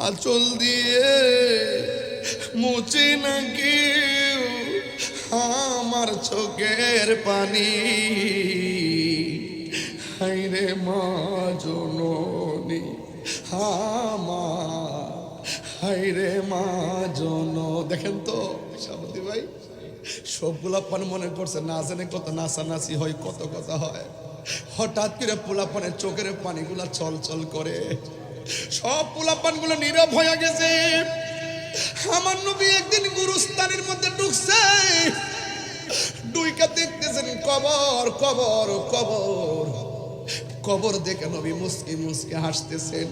আঁচল দিয়ে মুছে না কেউ আমার চোখের পানি। হায়রে মা জননী আমার, হায়রে মা জন। দেখেন তো সাবতী ভাই, সবগুলা পান মনে করছে না জানে কত নাচানাচি হয়, কত কথা হয়। হঠাৎ করে পোলাপানের চোখের পানিগুলা চল চল করে, সব পোলাপান গুলো নীরব হয়ে গেছে। আমার নবী একদিন গুরুস্থানের মধ্যে ঢুকছে, ডুইকা দেখতেছেন কবর কবর কবর। কবর দেখে নবী মুস্কি মুস্কি হাসতেছেন।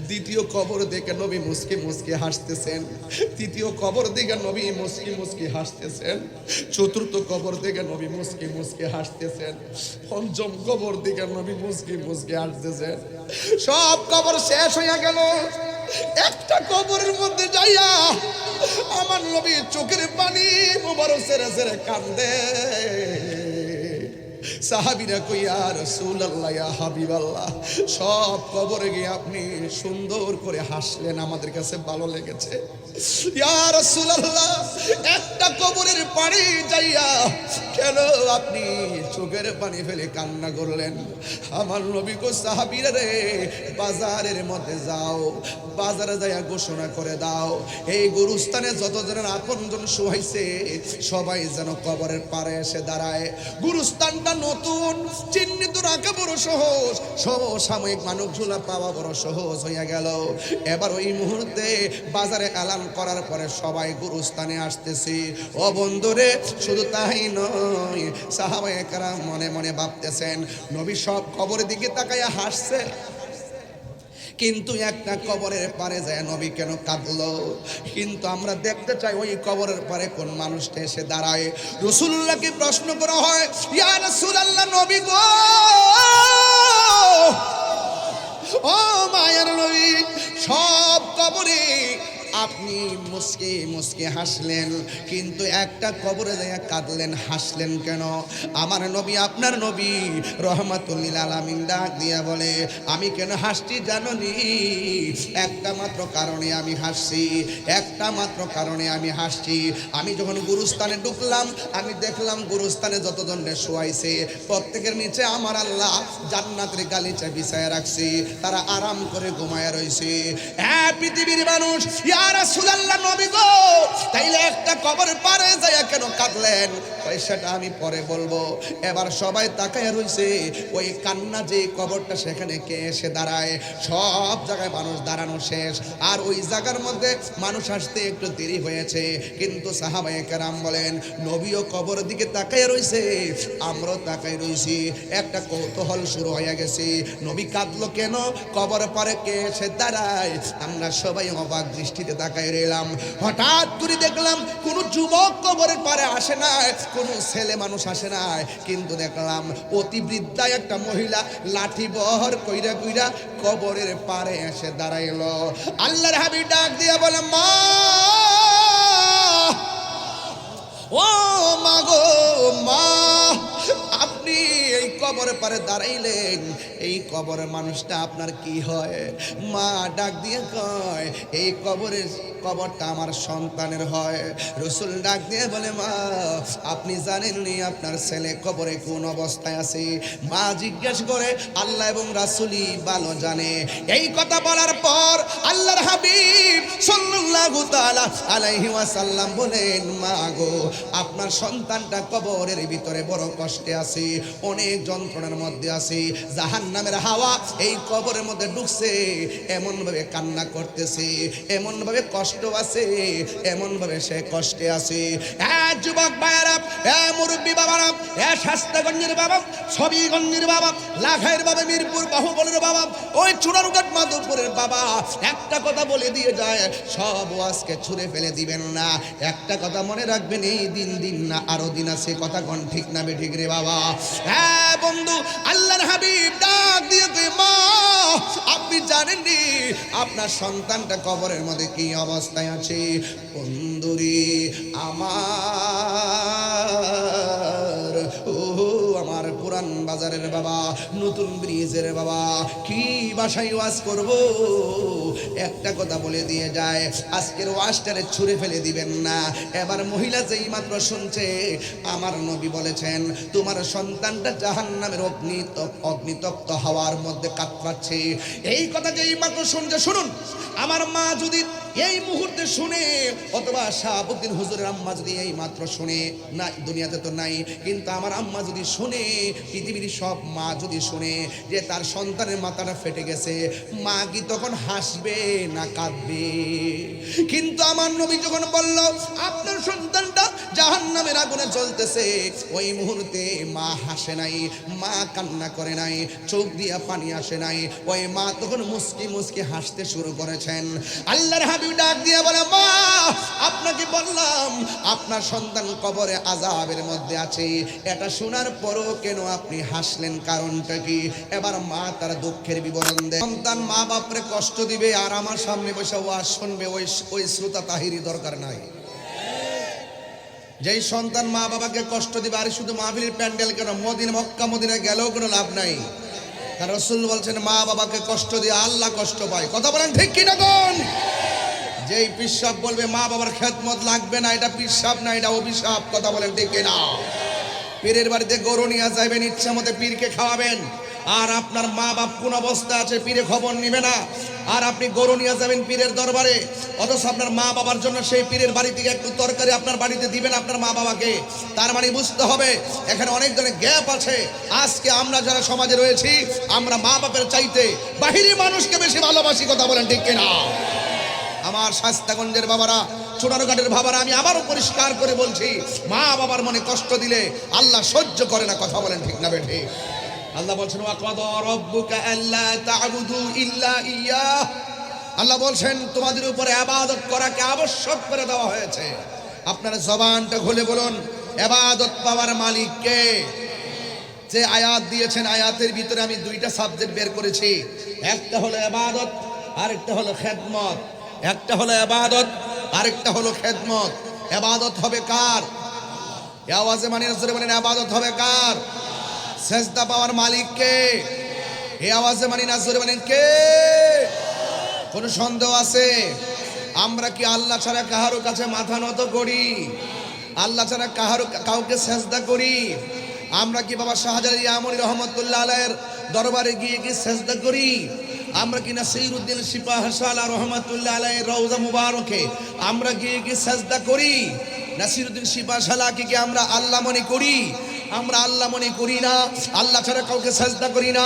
দ্বিতীয় কবর দেখে নবী মুস্কি মুস্কি হাসতেছেন। তৃতীয় কবর দেখে নবী মুস্কি মুস্কি হাসতেছেন। চতুর্থ কবর দেখে নবী মুস্কি মুস্কি হাসতেছেন। পঞ্চম কবর দেখে নবী মুস্কি মুস্কি হাসতেছেন। সব কবর শেষ হয়ে গেল, একটা কবরের মধ্যে যাইয়া আমার নবী চোখের পানি মোবারক ছেড়ে ছেড়ে কান্দে। সাহাবীরা কই ইয়া রাসূলুল্লাহ ইয়া হাবিবাল্লাহ, সব কবরে গিয়ে আপনি সুন্দর করে হাসলেন, আমাদের কাছে ভালো লেগেছে। ইয়া রাসূলুল্লাহ, একটা কবরের পানি যাইয়া কেন আপনি চোখের পানি ফেলে কান্না করলেন? আমার নবী কো সাহাবীরা রে, বাজারের মধ্যে যাও, বাজারে যাইয়া ঘোষণা করে দাও, এই গুরুস্থানে যতজনের আপনজন শুয়াইছে সবাই যেন কবরের পারে এসে দাঁড়ায়। গুরুস্থানটা নতুন, চিহ্নিত রাখা বড় সহজ, সমসাময়িক মানুষগুলা পাওয়া বড় সহজ হইয়া গেল। এবার ওই মুহূর্তে বাজারে এলান করার পরে সবাই গুরুস্থানে আসতেছি। ও বন্ধুরে, শুধু তাই নয়, সাহাবায়ে কেরাম মনে মনে ভাবতেছেন নবী সব কবরের দিকে তাকাইয়া হাসছে, কিন্তু একটা কবরের পারে যায় নবী কেন কাঁদলো? কিন্তু আমরা দেখতে চাই ওই কবরের পারে কোন মানুষটা এসে দাঁড়ায়। রাসূলুল্লাহকে প্রশ্ন করা হয়, ইয়া রাসূলুল্লাহ, নবী গো, ও মায়ের নবী, সব কবরে আপনি মুস্কি মুস্কি হাসলেন, কিন্তু একটা কবরে যাইয়া কাঁদলেন, হাসলেন কেন? আমার নবী, আপনার নবী রহমাতুল লিল আলামিন ডাক দিয়া বলে, আমি কেন হাসছি জানোনি? একটা মাত্র কারণে আমি হাসছি, একটা মাত্র কারণে আমি হাসছি। আমি যখন গুরুস্থানে ঢুকলাম, আমি দেখলাম গুরুস্থানে যতজনকে শোয়াইছে প্রত্যেকের নিচে আমার আল্লাহ জান্নাতের গালিচা বিছায়া রাখছি, তারা আরাম করে ঘুমায়া রইছে। হ্যাঁ পৃথিবীর মানুষ, ইয়া রাসূলুল্লাহ, নবী গো, তাইলে একটা কবরের পারে যাইয়া কেন কাঁদলেন? সেটা আমি পরে বলবো। এবার সবাই তাকায়া রইছে, ওই কান্না যে কবরটা সেখানে কে এসে দাঁড়ায়? সব জায়গায় মানুষ দাঁড়ানো শেষ, আর ওই জায়গার মধ্যে মানুষ আসতে একটু দেরি হয়েছে। কিন্তু সাহাবায়ে কেরাম বলেন, নবীও কবরের দিকে তাকায়া রইছে, আমরাও তাকাই রইছি। একটা কৌতূহল শুরু হয়ে গেছে, নবী কাঁদলো কেন? কবর পারে কে এসে দাঁড়ায়? আমরা সবাই অবাক দৃষ্টিতে তাকাই রইলাম। হঠাৎ করে দেখলাম কোন যুবক কবরের পারে আসে না, কোন ছেলে মানুষ আসে না, কিন্তু দেখলাম অতি বৃদ্ধা একটা মহিলা লাঠি বহর কইরা কইরা কবরের পারে এসে দাঁড়াইলো। আল্লাহর হাবিব ডাক দিয়া বলে, মা, ও মা গো, মা, আপনি এই কবরের পারে দাঁড়াইলেন, এই কবরের মানুষটা আপনার কি হয়? মা ডাক দিয়ে কয়, এই কবরটা আমার সন্তানের হয়। রাসূল ডাক দিয়ে বলে, মা, আপনি জানেননি আপনার ছেলে কবরে কোন অবস্থায় আছে? মা জিজ্ঞেস করে, আল্লাহ এবং রাসূলই ভালো জানে। এই কথা বলার পর আল্লাহর হাবিব সাল্লাল্লাহু তাআলা আলাইহি ওয়াসাল্লাম বলেন, মা গো, আপনার সন্তানটা কবরের ভিতরে বড় কষ্টে আছে, অনেক যন্ত্রণার মধ্যে আছে। জাহান্নামের হাওয়া এই কবরের মধ্যে ঢুকছে, এমন ভাবে কান্না করতেছে, এমন ভাবে কষ্ট আছে, এমন ভাবে সে কষ্টে আছে। যুবক ভাইরা, মুরব্বী বাবারা, শাস্তাগঞ্জের বাবা, ছবিগঞ্জের বাবা, লাখাইয়ের বাবা, মিরপুর বাহুবলের বাবা, ওই চুনারুঘাট মাধবপুরের বাবা, একটা কথা বলে দিয়ে যায়, সব আজকে ছুঁড়ে ফেলে দিবেন না। একটা কথা মনে রাখবেন, এই দিন দিন না আরো দিন আছে। কথা কোন ঠিক না বেঠিক রে বাবা? হ্যাঁ বন্ধু, আল্লাহর হাবিব ডাক দিয়ে কই, মা, আপনি জানেননি আপনার সন্তানটা কবরের মধ্যে কি অবস্থায় আছে? বন্ধুরি আমার, ও আমার পুরা কাপ্তান বাজারের বাবা, নতুন ব্রিজের বাবা, কি ভাষায় ওয়াজ করব? একটা কথা বলে দিয়ে যায়, আজকের ওয়াজটারে ছুঁড়ে ফেলে দিবেন না। এবার মহিলা যেই মাত্র শুনছে আমার নবী বলেছেন তোমার সন্তানটা জাহান্নামের অগ্নিতপ্ত হাওয়ার মধ্যে কাতরাচ্ছে, এই কথা যেই মাত্র শুনছে, শুনুন আমার মা যদি এই মুহূর্তে শুনে, অথবা শাহাবুদ্দিন হুজুরের আম্মা যদি এই মাত্র শুনে, না দুনিয়াতে তো নাই, কিন্তু আমার আম্মা যদি শুনে, পৃথিবীর সব মা যদি শুনে যে তার সন্তানের মাথাটা ফেটে গেছে, মা কি তখন হাসবে না কাঁদবে? কিন্তু আমার নবী যখন বলল আপনার সন্তানটা জাহান্নামের আগুনে জ্বলতেছে, ওই মুহূর্তে মা হাসে নাই, মা কান্না করে নাই, চোখ দিয়া পানি আসে নাই, ওই মা তখন মুস্কি মুস্কি হাসতে শুরু করেছেন। আল্লাহর হাবিব ডাক দিয়ে বলে, মা আপনাকে বললাম আপনার সন্তান কবরে আযাবের মধ্যে আছে, এটা শোনার পরও কেন আপনি হাসলেন, কারণটা কি? এবার মা তার দুঃখের বিবরণ দেয়। সন্তান মা বাপরে কষ্ট দিবে আর আমার সামনে বসে ওয়াজ শুনবে, ওই শ্রোতা তাহিরি দরকার নাই। যেই সন্তান মা বাবাকে কষ্ট দিবে, আর শুধু মাহফিলের প্যান্ডেল কেন, মক্কা মদিনা গেলেও কোনো লাভ নাই। কারণ রাসূল বলছেন মা বাবাকে কষ্ট দিয়ে আল্লাহ কষ্ট পায়। কথা বলেন ঠিক কিনা কোন? যেই পিশাব বলবে মা বাবার খেদমত লাগবে না, এটা পিশাব না, এটা অভিশাপ। কথা বলেন ঠিক কিনা? পীরের বাড়িতে গরু নিয়ে যাবেন, ইচ্ছা মতো পীরকে খাওয়াবেন, আর আপনার মা বাপ কোন অবস্থা আছে পীরে খবর নিবে না, আর আপনি গরু নিয়ে যাবেন পীরের দরবারে, অথচ আপনার মা বাবার জন্য সেই পীরের বাড়ি থেকে একটু তরকারি আপনার বাড়িতে দিবেন আপনার মা বাবাকে। তার মানে বুঝতে হবে এখানে অনেক ধরনের গ্যাপ আছে। আজকে আমরা যারা সমাজে রয়েছি, আমরা মা বাপের চাইতে বাহিরি মানুষকে বেশি ভালোবাসি। কথা বলেন ঠিক কিনা? আমার শাস্তাগঞ্জের বাবারা, চুনারঘাটের বাবারা, আমি আবারও পরিষ্কার করে বলছি, মা বাবার মনে কষ্ট দিলে আল্লাহ সহ্য করে না। কথা বলেন ঠিক না বেঠিক? আল্লাহ বলছেন ওয়াকাদা রাব্বুকা আল্লা তা'বুদু ইল্লা ইয়্যাহ। আল্লাহ বলছেন তোমাদের উপরে ইবাদত করাকে আবশ্যক করে দেওয়া হয়েছে। আপনারা জবানটা খুলে বলুন, ইবাদত পাওয়ার মালিক কে? যে আয়াত দিয়েছেন, আয়াতের ভিতরে আমি দুইটা সাবজেক্ট বের করেছি, একটা হলো ইবাদত, আরেকটা হলো খেদমত। একটা হলো ইবাদত, আরেকটা হলো খেদমত। ইবাদত হবে কার? আওয়াজে মানে জোরে বলেন, ইবাদত হবে কার? সেজদা পাওয়ার মালিক কে? এই আওয়াজে মানি না জোরে বলেন কে? কোন সন্দেহ আছে? আমরা কি আল্লাহ ছাড়া কাহারো কাছে মাথা নত করি? আল্লাহ ছাড়া কাউকে সেজদা করি? আমরা কি বাবা শাহজালাল ইয়ামনি রহমাতুল্লাহ আলাইহির দরবারে গিয়ে কি সেজদা করি? আমরা কি নাসিরউদ্দিন সিপাহসালা রহমাতুল্লাহ আলাইহির রওজা মুবারকে আমরা গিয়ে কি সেজদা করি? নাসিরউদ্দিন সিপাহসালাকে কি আমরা আল্লাহ মনে করি? আমরা আল্লাহ মনে করি না। আল্লাহ ছাড়া কাউকে সেজদা করি না,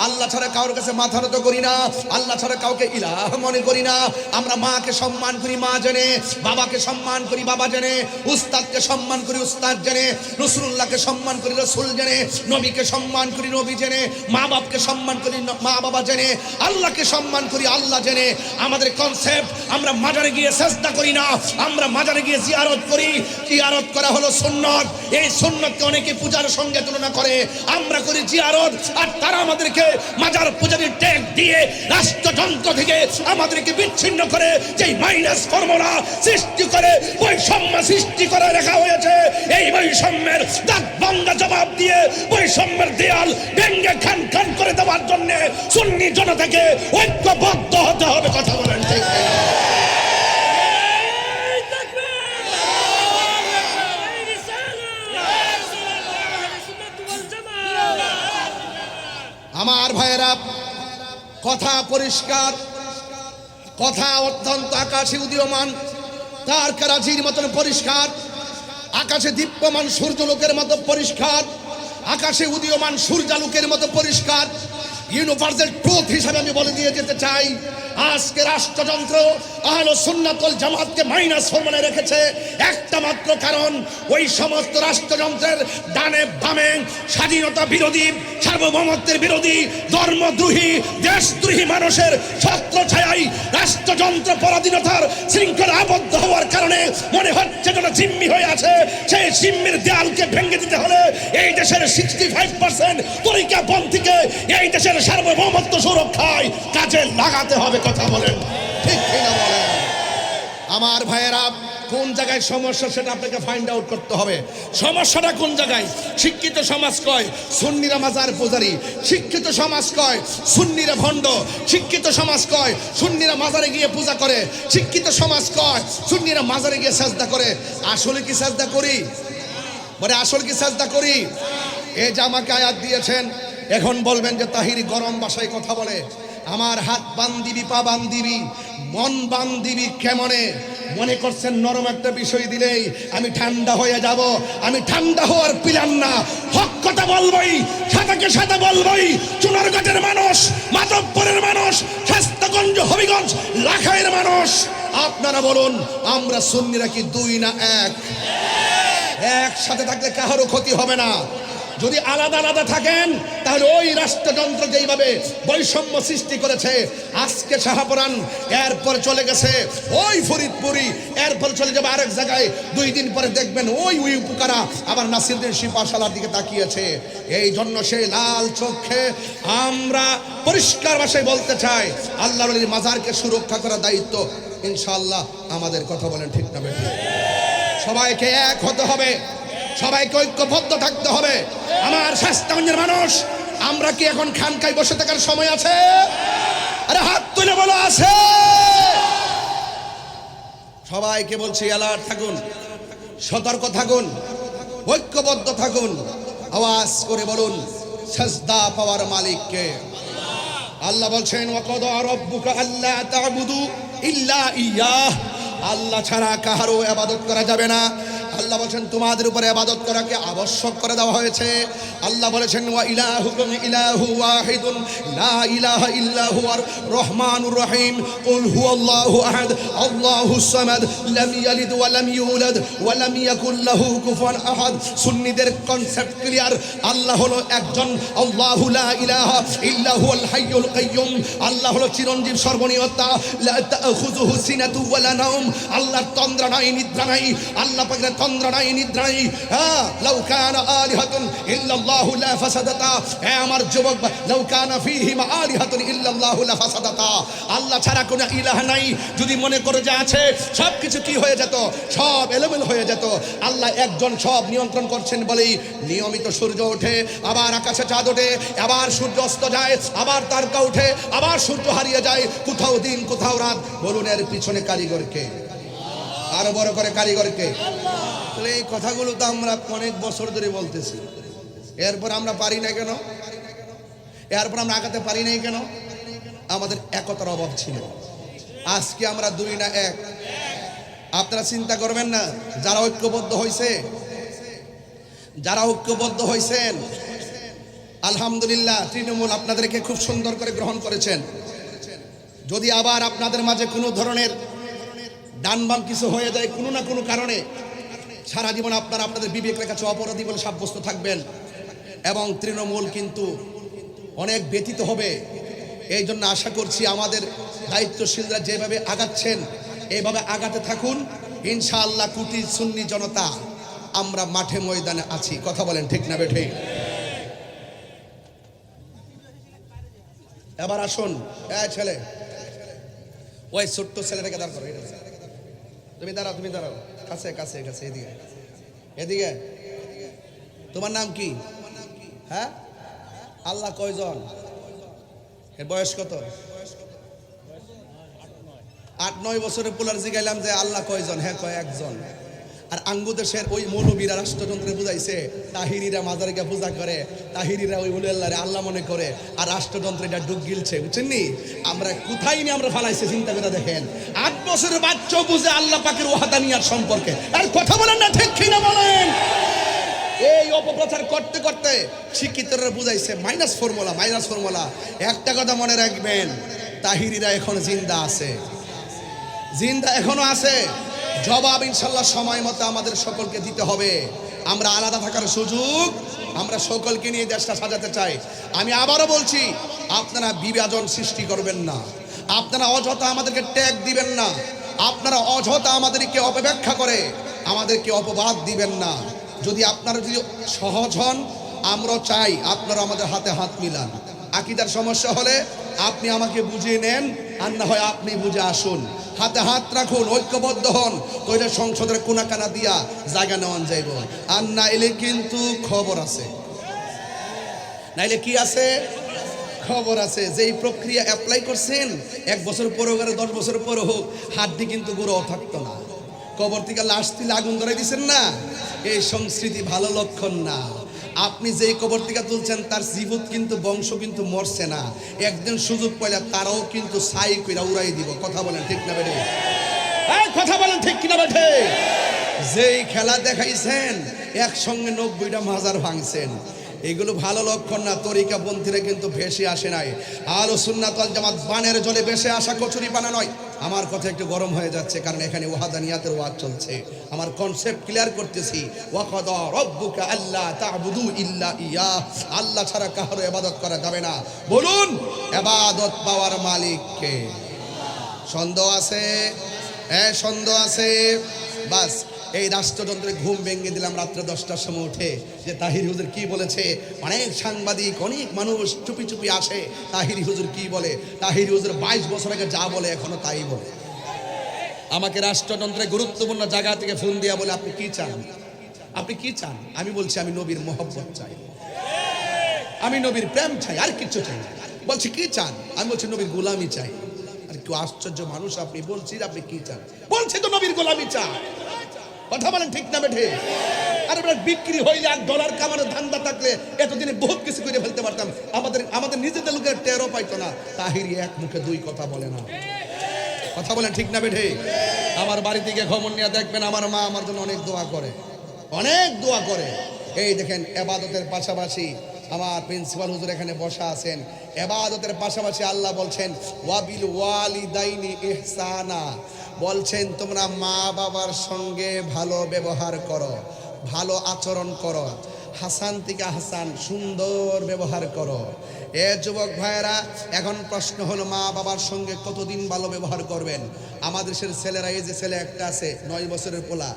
আল্লাহ ছাড়া কারোর কাছে মাথা নত করি না, আল্লাহ ছাড়া কাউকে ইলাহ মনে করি না। আমরা মাকে সম্মান করি মা জেনে, বাবাকে সম্মান করি বাবা জেনে, উস্তাদকে সম্মান করি উস্তাদ জেনে, রাসূলুল্লাহকে সম্মান করি রাসূল জেনে, নবীকে সম্মান করি নবী জেনে, মা বাপকে সম্মান করি মা বাবা জেনে, আল্লাহকে সম্মান করি আল্লাহ জেনে। আমাদের কনসেপ্ট, আমরা মাজারে গিয়ে সেজদা করি না, আমরা মাজারে গিয়ে জিয়ারত করি। জিয়ারত করা হলো সুন্নাত। এই সুন্নাতকে অনেকে পূজার সঙ্গে তুলনা করে, আমরা করি জিয়ারত, আর তারা আমাদেরকে মাজার পূজারীর ট্যাগ দিয়ে রাষ্ট্রযন্ত্র থেকে আমাদেরকে বিচ্ছিন্ন করে, যেই মাইনাস ফর্মুলা সৃষ্টি করে বৈষম্য সৃষ্টি করে রাখা হয়েছে, এই বৈষম্যের দাঁত ভাঙা জবাব দিয়ে বৈষম্যের দেয়াল ভেঙে খান খান করে দেওয়ার জন্য সুন্নি জনতাকে ঐক্যবদ্ধ হতে হবে। কথা বলেন ঠিক? আমার ভাইয়েরা, কথা পরিষ্কার, কথা অত্যন্ত আকাশে উদীয়মান তারকারাজির মতন পরিষ্কার, আকাশে দীপ্যমান সূর্যলোকের মতো পরিষ্কার, আকাশে উদীয়মান সূর্যালোকের মতো পরিষ্কার। ইউনিভার্সাল ট্রুথ হিসাবে আমি বলে দিয়ে যেতে চাই, আজকে রাষ্ট্রযন্ত্র আহলে সুন্নাত ওয়াল জামাতকে মাইনাস ফর্মুলায় রেখেছে একটা মাত্র কারণ, ওই সমস্ত রাষ্ট্রযন্ত্রের ডানে বামে স্বাধীনতা বিরোধী, সার্বভৌমত্বের বিরোধী, ধর্মদ্রোহী, দেশদ্রোহী মানুষের ছত্রছায়ায় রাষ্ট্রযন্ত্র পরাধীনতার শৃঙ্খলা আবদ্ধ হওয়ার কারণে মনে হচ্ছে যেন জিম্মি হয়ে আছে। সেই জিম্মির দেয়ালকে ভেঙে দিতে হলে এই দেশের 65% তরিকাপন্থীকে এই দেশের সার্বভৌমত্ব সুরক্ষায় কাজে লাগাতে হবে। কথা বলেন ঠিক কিনা বলেন? আমার ভাইয়েরা, কোন জায়গায় সমস্যা সেটা আপনাকে ফাইন্ড আউট করতে হবে। সমস্যাটা কোন জায়গায়? শিক্ষিত সমাজ কয় সুন্নিরা মাজার পূজারি, শিক্ষিত সমাজ কয় সুন্নিরা ভণ্ড, শিক্ষিত সমাজ কয় সুন্নিরা মাজারে গিয়ে পূজা করে, শিক্ষিত সমাজ কয় সুন্নিরা মাজারে গিয়ে সাজদা করে। আসলে কি সাজদা করি? বলে আসলে কি সাজদা করি? এই যে আমাকে আয়াত দিয়েছেন, এখন বলবেন যে তাহিরি গরম ভাষায় কথা বলে। আমার হাত বান্দিবি, পা বান্দিবি, মন বান্দিবি কেমনে? মনে করছেন নরম একটা বিষয় দিলেই আমি ঠান্ডা হয়ে যাব? আমি ঠান্ডা হওয়ার প্ল্যান না, হক কথা বলবই, সাদাকে সাদা বলবই। চুনারগঞ্জের মানুষ, মাধবপুরের মানুষ, শাস্তাগঞ্জ, হবিগঞ্জ, লাখাইয়ের মানুষ, আপনারা বলুন আমরা সুন্নিরা কি দুই না এক? একসাথে থাকলে কারো ক্ষতি হবে না। যদি আলাদা আলাদা থাকেন তাহলে ওই রাষ্ট্রযন্ত্র যেইভাবে বৈষম্য সৃষ্টি করেছে, আজকে শাহপুরান, এরপর চলে গেছে ওই ফরিদপুরি, এরপর চলে যাবে আরেক জায়গায়, 2 দিন পরে দেখবেন ওই উপকারা আবার নাসিরুদ্দিন শিপাশালার দিকে তাকিয়েছে। এই জন্য সেই লাল চোখে আমরা পরিষ্কার ভাষায় বলতে চাই, আল্লাহর ওলির মাজারকে সুরক্ষা করার দায়িত্ব ইনশাআল্লাহ আমাদের। কথা বলেন ঠিক না বেঠিক? সবাইকে এক হতে হবে, সবাইকে ঐক্যবদ্ধ থাকতে হবে। আমার শাস্তাগঞ্জের মানুষ, আমরা কি এখন খানকায় বসে থাকার সময় আছে? আরে হাত তুলে বলো আছে। সবাইকে বলছি অ্যালার্ট থাকুন, সতর্ক থাকুন, ঐক্যবদ্ধ থাকুন। আওয়াজ করে বলুন সাজদা পাওয়ার মালিক কে? আল্লাহ বলছেন ওয়াকাদা রাব্বুকা আল্লা তা'বুদু ইল্লা ইয়াহ, আল্লাহ ছাড়া কারো ইবাদত করা যাবে না। আল্লাহ বলেছেন তোমাদের উপরে ইবাদত করাকে আবশ্যক করে দেওয়া হয়েছে। আল্লাহ বলেছেন ওয়া ইলাহুকুম ইলাহু ওয়াহিদুন লা ইলাহা ইল্লা হুয়ার রহমানুর রহিম। কুল হুয়াল্লাহু আহাদ আল্লাহুস সামাদ লাম ইয়ালিদ ওয়া লাম ইউলাদ ওয়া লাম ইয়াকুল লাহু কুফুয়ান আহাদ। সুন্নিদের কনসেপ্ট ক্লিয়ার, আল্লাহ হলো একজন, আল্লাহু লা ইলাহা ইল্লা হুয়াল হাইয়ুল কাইয়্যুম। আল্লাহ হলো চিরঞ্জীব, সর্বনিয়তা, লা তাখুযুহু সিনাতু ওয়া লা নাওম। আল্লাহর তন্দ্রা নাই, নিদ্রা নাই। আল্লাহ পাকের তন্দ্রা নাই, নিদ্রা নাই। হ্যাঁ, লাউ কানা আলিহাতুন ইল্লাল্লাহু লা ফাসাদাতা। হ্যাঁ আমার যুবক, লাউ কানা ফীহিমা আলিহাতুন ইল্লাল্লাহু লা ফাসাদাতা। আল্লাহ ছাড়া কোনো ইলাহ নাই যদি মনে করে যে আছে, সব কিছু কি হয়ে যেত? সব এলোমেলো হয়ে যেত। আল্লাহ একজন, সব নিয়ন্ত্রণ করছেন বলেই নিয়মিত সূর্য ওঠে, আবার আকাশে চাঁদ ওঠে, আবার সূর্য অস্ত যায়, আবার তারকা ওঠে, আবার সূর্য হারিয়ে যায়। কোথাও দিন কোথাও রাত। বলুন এর পিছনে কারিগরকে? আরো বড় করে কারিগরকে? তাহলে এই কথাগুলো তো আমরা অনেক বছর ধরে বলতেছি, এরপর আমরা পারি না কেন? এরপর আমরা আগাতে পারি নাই কেন? আমাদের একতার অভাব ছিল। আজকে আমরা দুই না এক। আপনারা চিন্তা করবেন না, যারা ঐক্যবদ্ধ হয়েছে, যারা ঐক্যবদ্ধ হয়েছেন, আলহামদুলিল্লাহ তৃণমূল আপনাদেরকে খুব সুন্দর করে গ্রহণ করেছেন। যদি আবার আপনাদের মাঝে কোনো ধরনের ডান বাম কিছু হয়ে যায় কোনো না কোনো কারণে, সারা জীবন আপনারা আপনাদের বিবেকের কাছে অপরাধী বলে সাব্যস্ত থাকবেন এবং তৃণমূল কিন্তু অনেক ব্যতীত হবে। এই জন্য আশা করছি আমাদের দায়িত্বশীলরা যেভাবে আগাচ্ছেন এইভাবে আগাতে থাকুন। ইনশাআল্লাহ কোটি সুন্নি জনতা আমরা মাঠে ময়দানে আছি। কথা বলেন ঠিক না বেঠিক? এবার আসুন, ছেলে, ওই ছোট্ট ছেলেটাকে দাঁড় করো। তুমি দাঁড়াও, তুমি দাঁড়াও, কাছে কাছে কাছে, এদিকে এদিকে। তোমার নাম কি? হ্যাঁ, আল্লাহ কয়জন? এর বয়স কত? 8-9 বছরের পোলার জিগাইলাম যে আল্লাহ কয়জন? হ্যাঁ কয় একজন। আর আঙ্গু দেশের ওই মৌলবীরা রাষ্ট্রযন্ত্রে বুঝাইছে তাহিরিরা মাজারে গিয়ে পূজা করে, তাহিরিরা ওই আল্লাহরে আল্লাহ মনে করে, আর রাষ্ট্রযন্ত্রে এটা ডুব গিলছে। বুঝছেন নি? আমরা কোথায় নিয়ে আমরা ফালাইছি চিন্তা করে দেখেন। 8 বছরের বাচ্চা বুঝে আল্লাহ পাকের ওয়াহাদানিয়াত সম্পর্কে। আর কথা বলেন না ঠিক কিনা বলেন? এই অপপ্রচার করতে করতে শিক্ষিতরা বুঝাইছে মাইনাস ফর্মুলা, মাইনাস ফর্মুলা। একটা কথা মনে রাখবেন, তাহিরিরা এখন জিন্দা আছে, জিন্দা এখনো আছে। জবাব ইনশাল্লাহ সময় মতো আমাদের সকলকে দিতে হবে। আমরা আলাদা থাকার সুযোগ আমরা সকলকে নিয়ে দেশটা সাজাতে চাই। আমি আবারও বলছি, আপনারা বিভাজন সৃষ্টি করবেন না, আপনারা অযথা আমাদেরকে ট্যাগ দিবেন না, আপনারা অযথা আমাদেরকে অপব্যাখ্যা করে আমাদেরকে অপবাদ দিবেন না। যদি আপনারা যদি সহজ হন, আমরা চাই আপনারা আমাদের হাতে হাত মিলান। আকীদার সমস্যা হলে আপনি আমাকে বুঝিয়ে নেন, আর না হয় আপনি বুঝে আসুন। হাতে হাত রাখুন, ঐক্যবদ্ধ হন, তইলে সংসদের কোনাকানা দিয়া জায়গা নেওয়ান যাইব। আর নাইলে কিন্তু খবর আছে, নাইলে কি আছে, খবর আছে। যেই প্রক্রিয়া অ্যাপ্লাই করছেন 1 বছর পরে হোক আর 10 বছর পরে হোক, হাড্ডি কিন্তু গুঁড়ো থাকতো না। কবর থেকে লাশ তুলে আগুন ধরাই দিচ্ছেন না, এই সংস্কৃতি ভালো লক্ষণ না। আপনি যেই কবর থেকে তুলছেন তার জীবত কিন্তু বংশ কিন্তু মরছে না, একদিন সুযোগ পাইলে তারাও কিন্তু ছাই কইরা উড়াই দিব। কথা বলেন ঠিক না বেঠে? কথা বলেন ঠিক কিনা বেঠে? যেই খেলা দেখাইছেন একসঙ্গে 90টা মাজার ভাঙছেন, এগুলো ভালো লক্ষণ না। তরিকাপন্থীরা কিন্তু ভেসে আসে নাই। আহলে সুন্নাত ওয়াল জামাত বানের জলে ভেসে আসা কচুরি পানা নয়। আমার কথা একটু গরম হয়ে যাচ্ছে, কারণ এখানে ওয়াহাদানিয়াতের ওয়াজ চলছে। আমার কনসেপ্ট ক্লিয়ার করতেছি। ওয়াকাদা রাব্বুকা আল্লা তা'বুদু ইল্লা ইয়া, আল্লাহ ছাড়া কারো ইবাদত করা যাবে না। বলুন, ইবাদত পাওয়ার মালিক কে? সন্দেহ আছে? সন্দেহ আছে? বাস এই রাষ্ট্রযন্ত্রে ঘুম ভেঙে দিলাম রাত্রে 10টার সময় উঠে, যে তাহিরি হুজুর কি বলেছে। অনেক সাংবাদিক, অনেক মানুষ চুপি চুপি আসে, তাহিরি হুজুর কি বলে। তাহিরি হুজুর 22 বছর আগে যা বলে এখনো তাই বলে। আমাকে রাষ্ট্রযন্ত্রে গুরুত্বপূর্ণ জায়গা থেকে ফোন দিয়া বলে, আপনি কি চান, আপনি কি চান? আমি বলছি আমি নবীর মহব্বত চাই, আমি নবীর প্রেম চাই, আর কিচ্ছু চাই না। বলছি কি চান? আমি বলছি নবীর গোলামি চাই। আর কি আশ্চর্য মানুষ আপনি, বলছি আপনি কি চান? বলছি তো নবীর গোলামি চাই। কথা বলেন ঠিক না বেঠে? আরে বিক্রি হইলে $1 কামানোর ধান্দা থাকলে এতদিনে বহুত কিছু করে ফেলতে পারতাম। আমাদের নিজেদের লোকের টেরও পাইতো না। তাহিরি এক মুখে 2 কথা বলে না। কথা বলেন ঠিক না বেঠে? আমার বাড়ি থেকে খবর নিয়ে দেখবেন, আমার মা আমার জন্য অনেক দোয়া করে, অনেক দোয়া করে। এই দেখেন, ইবাদতের পাশাপাশি আমার প্রিন্সিপাল হুজুর এখানে বসা আছেন। ইবাদতের পাশাপাশি আল্লাহ বলছেন ওয়াবিল ওয়ালিদাইনি ইহসানা, বলছেন তোমরা মা বাবার সঙ্গে ভালো ব্যবহার করো, ভালো আচরণ করো, হাসান থেকে হাসান, সুন্দর ব্যবহার করো। এ যুবক ভাইয়েরা, এখন প্রশ্ন হলো মা বাবার সঙ্গে কতদিন ভালো ব্যবহার করবেন? আমাদের দেশের ছেলেরা, এই যে ছেলে একটা আছে 9 বছরের পোলা,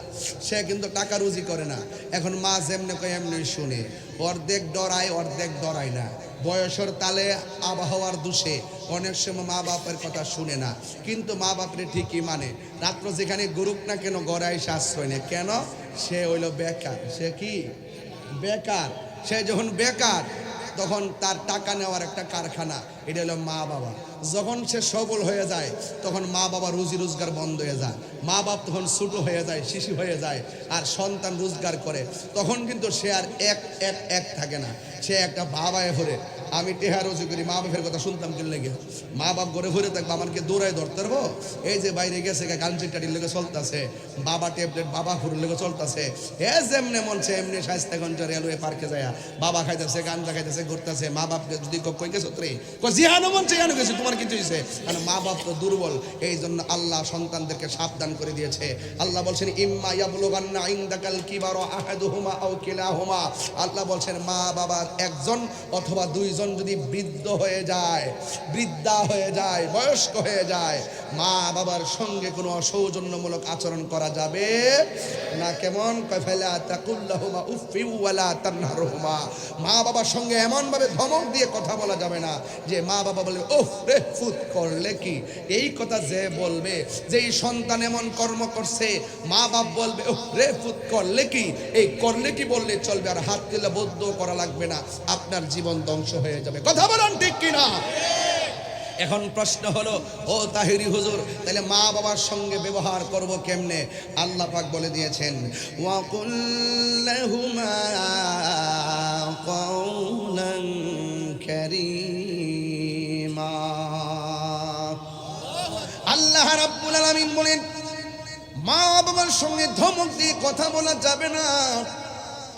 সে কিন্তু টাকা রুজি করে না। এখন মা যেমনি কয় এমনি শুনে, অর্ধেক ডরায় অর্ধেক ডরায় না। বয়সের তালে, আবহাওয়ার দোষে অনেক সময় মা বাপের কথা শুনে না, কিন্তু মা বাপরে ঠিকই মানে। রাত্র যেখানে গরুক না কেন গড়ে এসে আশ্রয় নেয়। কেন? সে হইল বেকার। সে কি বেকার? সে যখন বেকার তখন তার টাকা নেওয়ার একটা কারখানা, এটা হলো মা বাবা। যখন সে সবল হয়ে যায় তখন মা বাবা রুজি রোজগার বন্ধ হয়ে যায়। মা বাপ তখন ছোট হয়ে যায়, শিশু হয়ে যায়, আর সন্তান রোজগার করে। তখন কিন্তু সে আর এক থাকে না, সে একটা বাবায় ভরে। আমি টেহা রুজি করি, মা বাপের কথা শুনতাম কি লেগে। মা বাপ ঘরে ভরে থাকবো, আমাকে দৌড়ায় ধরতে পারবো। এই যে বাইরে গেছে গাঞ্জি টাটির লেগে চলতেছে, বাবা ট্যাবলেট বাবা ফুরের লেগে চলতেছে। যেমনে মনছে এমনি শাইস্তাগঞ্জ রেলওয়ে পার্কে যায় বাবা খাইতেছে, গাঞ্জা খাইতেছে, ঘুরতেছে। মা বাপকে যদি কই গেছো রে, জিহানো মনছে জানো গেছে, তোমার কিছু হয়েছে? কারণ মা বাপ তো দুর্বল। এই জন্য আল্লাহ সন্তানদেরকে সাবধান করে দিয়েছে। আল্লাহ বলছেন ইম্মা ইয়াবলুগান্না ইনদাকাল কিবারু আহাদুহুমা আও কিলাহুমা, আল্লাহ বলছেন মা বাবার একজন অথবা 2 জন যদি বৃদ্ধ হয়ে যায়, বৃদ্ধা হয়ে যায়, বয়স্ক হয়ে যায়, মা বাবার সঙ্গে কোনো অসৌজন্যমূলক আচরণ করা যাবে না। কেমন? কয়ফালা তাকুল্লাহুমা উফি ওয়ালা তানহারহুমা, মা বাবার সঙ্গে এমন ভাবে ধমক দিয়ে কথা বলা যাবে না যে মা বাবা বলবে ওহ রে ফুত করলে কি। এই কথা যে বলবে, যেই সন্তান এমন কর্ম করছে, মা বাপ বলবে ওহ রে ফুত করলে কি। এই করলে কি বললে চলবে, আর হাত তুলে বদ্ধ করা লাগবে না, আপনার জীবন ধ্বংস হয়ে যাবে। কথা বলেন ঠিক কিনা? এখন প্রশ্ন হলো, ও তাহিরি হুজুর, তাহলে মা বাবার সঙ্গে ব্যবহার করব কেমনে? আল্লাহ পাক বলে দিয়েছেন ওয়াকুল লাহুমা কাওলান কারীমা। আল্লাহ রাব্বুল আলামিন বলেন মা বাবার সঙ্গে ধমক দিয়ে কথা বলা যাবে না।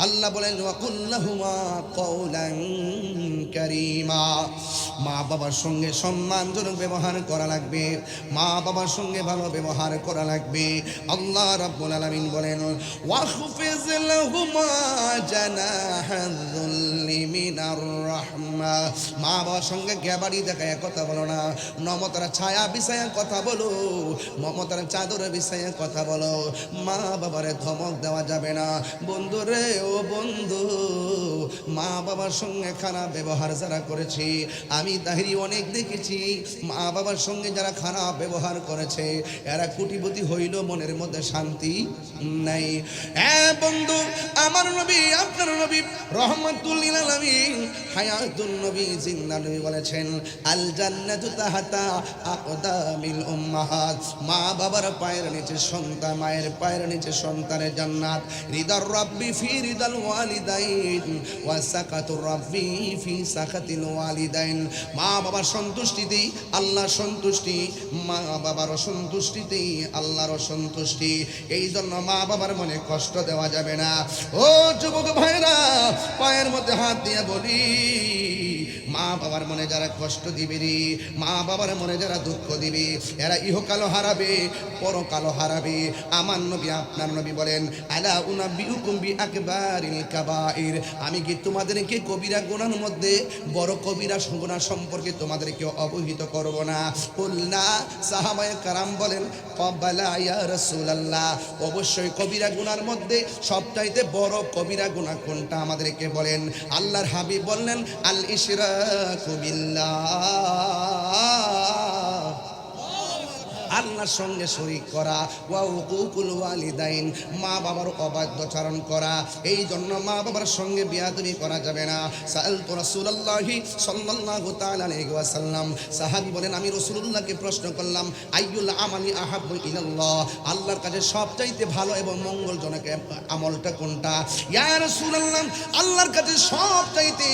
আল্লাহ বলেন ওয়াকুল লাহুমা কাওলান কারীমা, মা বাবার সঙ্গে সম্মানজনক ব্যবহার করা লাগবে, মা বাবার সঙ্গে ভালো ব্যবহার করা লাগবে। আল্লাহ রাব্বুল আলামিন বলেন ওয়াখফিজ লাহুমা জানাহাযুল্লি মিনার রাহমা, মা বাবার সঙ্গে গ্যাবাড়ি দেখায় কথা বলো না, মমতার ছায়া বিছায়া কথা বলো, মমতার চাদর বিছায়া কথা বলো। মা বাবারে ধমক দেওয়া যাবে না। বন্ধুরে, ও বন্ধু, মা বাবার সঙ্গে খারাপ ব্যবহার যারা করেছি, আমি আমি তাহিরি অনেক দেখেছি মা বাবার সঙ্গে যারা খারাপ ব্যবহার করেছে এরা কোটিপতি হইল মনের মধ্যে শান্তি নাই। হ্যাঁ বন্ধু, আমার নবী আপনার নবী রহমাতুল লিল আলামিন হায়াতুন নবী জিন্দা নবী বলেছেন আল জান্নাতু তাহাতা আকদামিল উম্মাহাত। মা বাবার পায়ের নিচে সন্তান, মায়ের পায়ের নিচে সন্তানের জান্নাত। রিদার রাব্বি ফি রিদাল ওয়ালিদাইন ওয়া সাকাতুর রাব্বি ফি সাকাতিল ওয়ালিদাইন। মা বাবার সন্তুষ্টিতেই আল্লাহর সন্তুষ্টি, মা বাবার সন্তুষ্টিতেই আল্লাহর সন্তুষ্টি। এই জন্য মা বাবার মনে কষ্ট দেওয়া যাবে না। ও যুবক ভাইরা, পায়ের মধ্যে হাত দিয়ে বলি, মা বাবার মনে যারা কষ্ট দিবে রে, মা বাবার মনে যারা দুঃখ দিবে এরা ইহকালও হারাবে, পরকালও হারাবে। আমার নবী আপনার নবী বলেন আলা উনাব্বিউকুম বিআকবারিল কাবাইর। আমি কি তোমাদেরকে কবিরা গুনার মধ্যে বড় কবিরা গুনাহ সম্পর্কে তোমাদেরকে অবহিত করব না? কুলনা, সাহাবায়ে কারাম বলেন ক্বাবালা ইয়া রাসূলুল্লাহ, অবশ্যই কবিরা গুনার মধ্যে সবচাইতে বড় কবিরা গুনাহ কোনটা আমাদেরকে বলেন। আল্লাহর হাবিব বললেন আল ইশরাকু বিল্লাহ, আল্লাহর সঙ্গে শরীক করা, ওয়া উকুকুল ওয়ালিদাইন, মা বাবার অবাধ্যচারণ করা। এই জন্য মা বাবার সঙ্গে বিয়াদবি করা যাবে না। সাআলতু রাসূলুল্লাহি সাল্লাল্লাহু তাআলা আলাইহি ওয়াসাল্লাম, সাহাবী বলেন আমি রাসূলুল্লাহকে প্রশ্ন করলাম আইয়ুল আমালি আহাব্বু ইলাল্লাহ, আল্লাহর কাছে সবচাইতে ভালো এবং মঙ্গলজনক আমলটা কোনটা? ইয়া রাসূলুল্লাহ, আল্লাহর কাছে সবচাইতে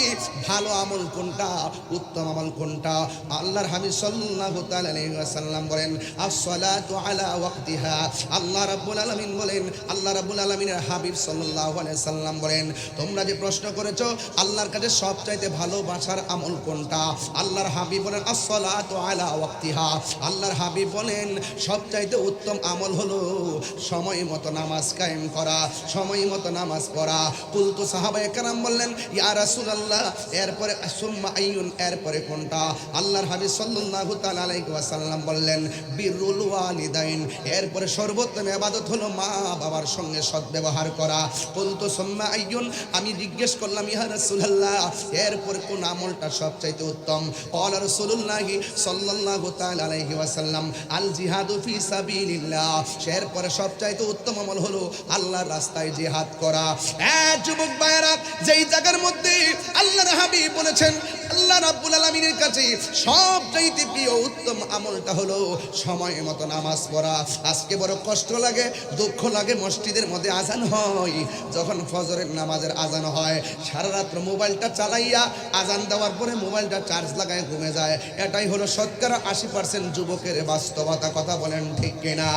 ভালো আমল কোনটা, উত্তম আমল কোনটা? আল্লাহর হাবিব সাল্লাল্লাহু তাআলা আলাইহি ওয়াসাল্লাম বলেন আসসালাতু আলা ওয়াক্তিহা। আল্লাহ রাব্বুল আলামিন বলেন, আল্লাহ রাব্বুল আলামিনের হাবিব সাল্লাল্লাহু আলাইহি সাল্লাম বলেন তোমরা যে প্রশ্ন করেছো আল্লাহর কাছে সবচাইতে ভালোবাসার আমল কোনটা, আল্লাহর হাবিব বলেন আসসালাতু আলা ওয়াক্তিহা। আল্লাহর হাবিব বলেন সবচাইতে উত্তম আমল হলো সময় মতো নামাজ কায়েম করা, সময় মতো নামাজ পড়া। কুলতু, সাহাবায়ে কেরাম বললেন ইয়া রাসূলুল্লাহ, এরপরে সুম্মা আইয়ুন, এরপরে কোনটা? আল্লাহর হাবিব সাল্লাল্লাহু তাআলা আলাইহি ওয়াসাল্লাম বললেন বিরুল ওয়ালিদাইন, এরপরে সর্বোত্তম ইবাদত হলো মা বাবার সঙ্গে সদ্ব্যবহার করা। কুলতু সুম্মা আইয়ুন, আমি জিজ্ঞেস করলাম ইয়া রাসূলুল্লাহ এরপর কোন আমলটা সবচাইতে উত্তম? ক্বালা রাসূলুল্লাহি সাল্লাল্লাহু তাআলা আলাইহি ওয়াসাল্লাম আল জিহাদু ফি সাবিলিল্লাহ, এরপরে সবচাইতে উত্তম আমল হলো আল্লাহর রাস্তায় জিহাদ করা। যুবক ভাইরা, যেই জায়গার মধ্যে আল্লাহর হাবিব বলেছেন আল্লাহ রাব্বুল আলামিনের কাছে সবচাইতে প্রিয় উত্তম আমলটা হলো সময় মতো নামাজ পড়া। আজকে বড় কষ্ট লাগে, দুঃখ লাগে, মসজিদের মধ্যে আজান হয়, যখন ফজরের নামাজের আজান হয় সারা রাত্র মোবাইলটা চালাইয়া আজান দেওয়ার পরে মোবাইলটা চার্জ লাগায় ঘুমে যায়। এটাই হলো শতকরা 80% যুবকের বাস্তবতা। কথা বলেন ঠিক কিনা?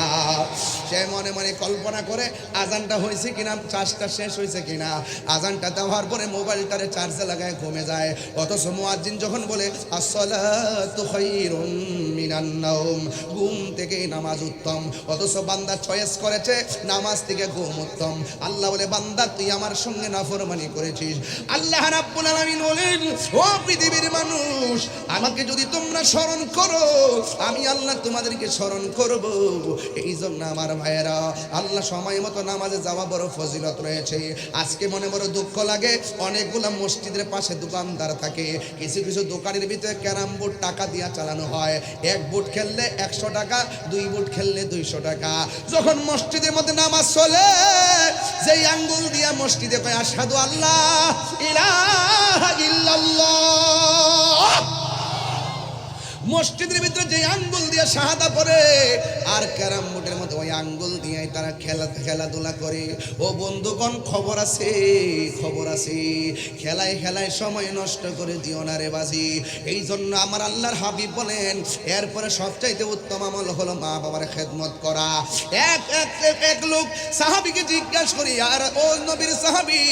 সে মনে মনে কল্পনা করে আজানটা হয়েছে কিনা, চার্জটা শেষ হয়েছে কিনা, আজানটা দেওয়ার পরে মোবাইলটারে চার্জে লাগায় ঘুমে যায়। অথচ মুয়াজ্জিন যখন বলে আসসালাতু খায়রুম মিনান নাওম, ঘুম থেকে নামাজ উত্তম, অথচ বান্দা চয়েস করেছে নামাজ থেকে ঘুম উত্তম। আল্লাহ বলে বান্দা তুই আমার সঙ্গে নাফরমানি করেছিস। আল্লাহ রাব্বুল আলামিন বলেন ও পৃথিবীর মানুষ, আমাকে যদি তোমরা স্মরণ করো আমি আল্লাহ তোমাদেরকে স্মরণ করব। এই জন্য আমার ভাইয়েরা, আল্লাহ সময় মতো নামাজে যাওয়া বড় ফজিলত রয়েছে। আজকে মনে বড় দুঃখ লাগে, অনেকগুলো মসজিদের পাশে দোকানদার থাকে, কিছু কিছু দোকানের ভিতরে ক্যারাম বোর্ড টাকা দিয়া চালানো হয়। এক বুট খেললে 100 টাকা, 2 বুট খেললে 200 টাকা। যখন মসজিদের মধ্যে নামাজ চলে, যেই আঙ্গুল দিয়া মসজিদে কয় আশহাদু আল্লাহ ইলাহা ইল্লাল্লাহ, মসজিদের ভিতরে যে আঙ্গুল দিয়ে শাহাদা পড়ে, আর ক্যারাম বোর্ডের মধ্যে ওই আঙ্গুল দিয়ে তারা খেলাধুলা করে। ও বন্ধুগণ, খবর আছে, খবর আছে, খেলায় খেলায় সময় নষ্ট করে দিও না রে বাজি। এই জন্য আমার আল্লাহর হাবিব বলেন এরপরে সবচাইতে উত্তম আমল হলো মা বাবার খেদমত করা। এক লোক সাহাবীকে জিজ্ঞাসা করি, আর ও নবীর সাহাবী,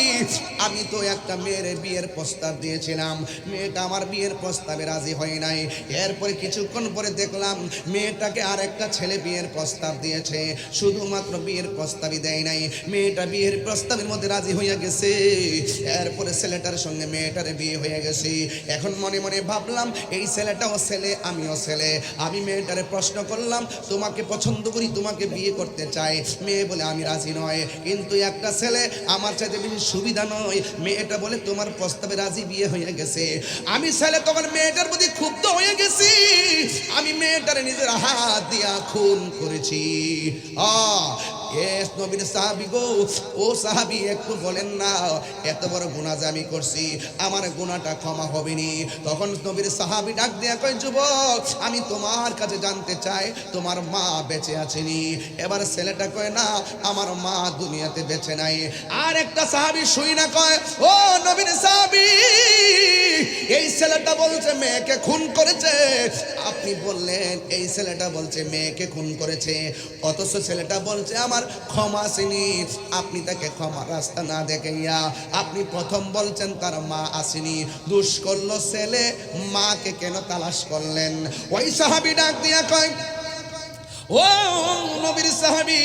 আমি তো একটা মেয়ের বিয়ের প্রস্তাব দিয়েছিলাম, মেয়েটা আমার বিয়ের প্রস্তাবে রাজি হয় নাই। এরপরে কিছুক্ষণ পরে দেখলাম মেয়েটাকে আর একটা ছেলে বিয়ের প্রস্তাব দিয়েছে। ছেলে শুধুমাত্র বিয়ের প্রস্তাবই দেয় নাই, মেয়েটা বিয়ের প্রস্তাবের মধ্যে রাজি হইয়া গেছে। এরপরে ছেলেটার সঙ্গে মেয়েটার বিয়ে হয়ে গেছে। এখন মনে মনে ভাবলাম এই ছেলেটাও ছেলে আমিও ছেলে। আমি মেয়েটারে প্রশ্ন করলাম, তোমাকে পছন্দ করি, তোমাকে বিয়ে করতে চাই। মেয়ে বলে আমি রাজি নয়, কিন্তু একটা ছেলে আমার চাইতে বেশি সুবিধা নয়। মেয়েটা বলে তোমার প্রস্তাবে রাজি, বিয়ে হয়ে গেছে। আমি ছেলে তখন মেয়েটার প্রতি ক্ষুব্ধ হয়ে গেছি। আমি মেয়েটারে নিজের হাত দিয়া খুন করেছি। এস নবীর সাহাবী গো, ও সাহাবী একটু বলেন না, এত বড় গুনাহ যে আমি করছি, আমার গুনাহটা ক্ষমা হবে নি? তখন নবীর সাহাবী ডাক দিয়া কয়, যুবক আমি তোমার কাছে জানতে চাই তোমার মা বেঁচে আছেনি? এবার ছেলেটা কয়, না আমার মা দুনিয়াতে বেঁচে নাই। আর একটা সাহাবী শুই না কয়, ও নবীর সাহাবী, এই ছেলেটা বলছে মেয়েকে খুন করেছে। আপনি বললেন এই ছেলেটা বলছে মেয়েকে খুন করেছে, অথচ ছেলেটা বলছে আমার ক্ষমা আসেনি। আপনি তাকে ক্ষমা রাস্তা না দেখাইয়া আপনি প্রথম বলছেন তার মা আসেনি। দোষ করলো ছেলে, মাকে কেন তালাশ করলেন? ওই সাহাবী ডাক দিয়া কয়, ও নবীর সাহাবী,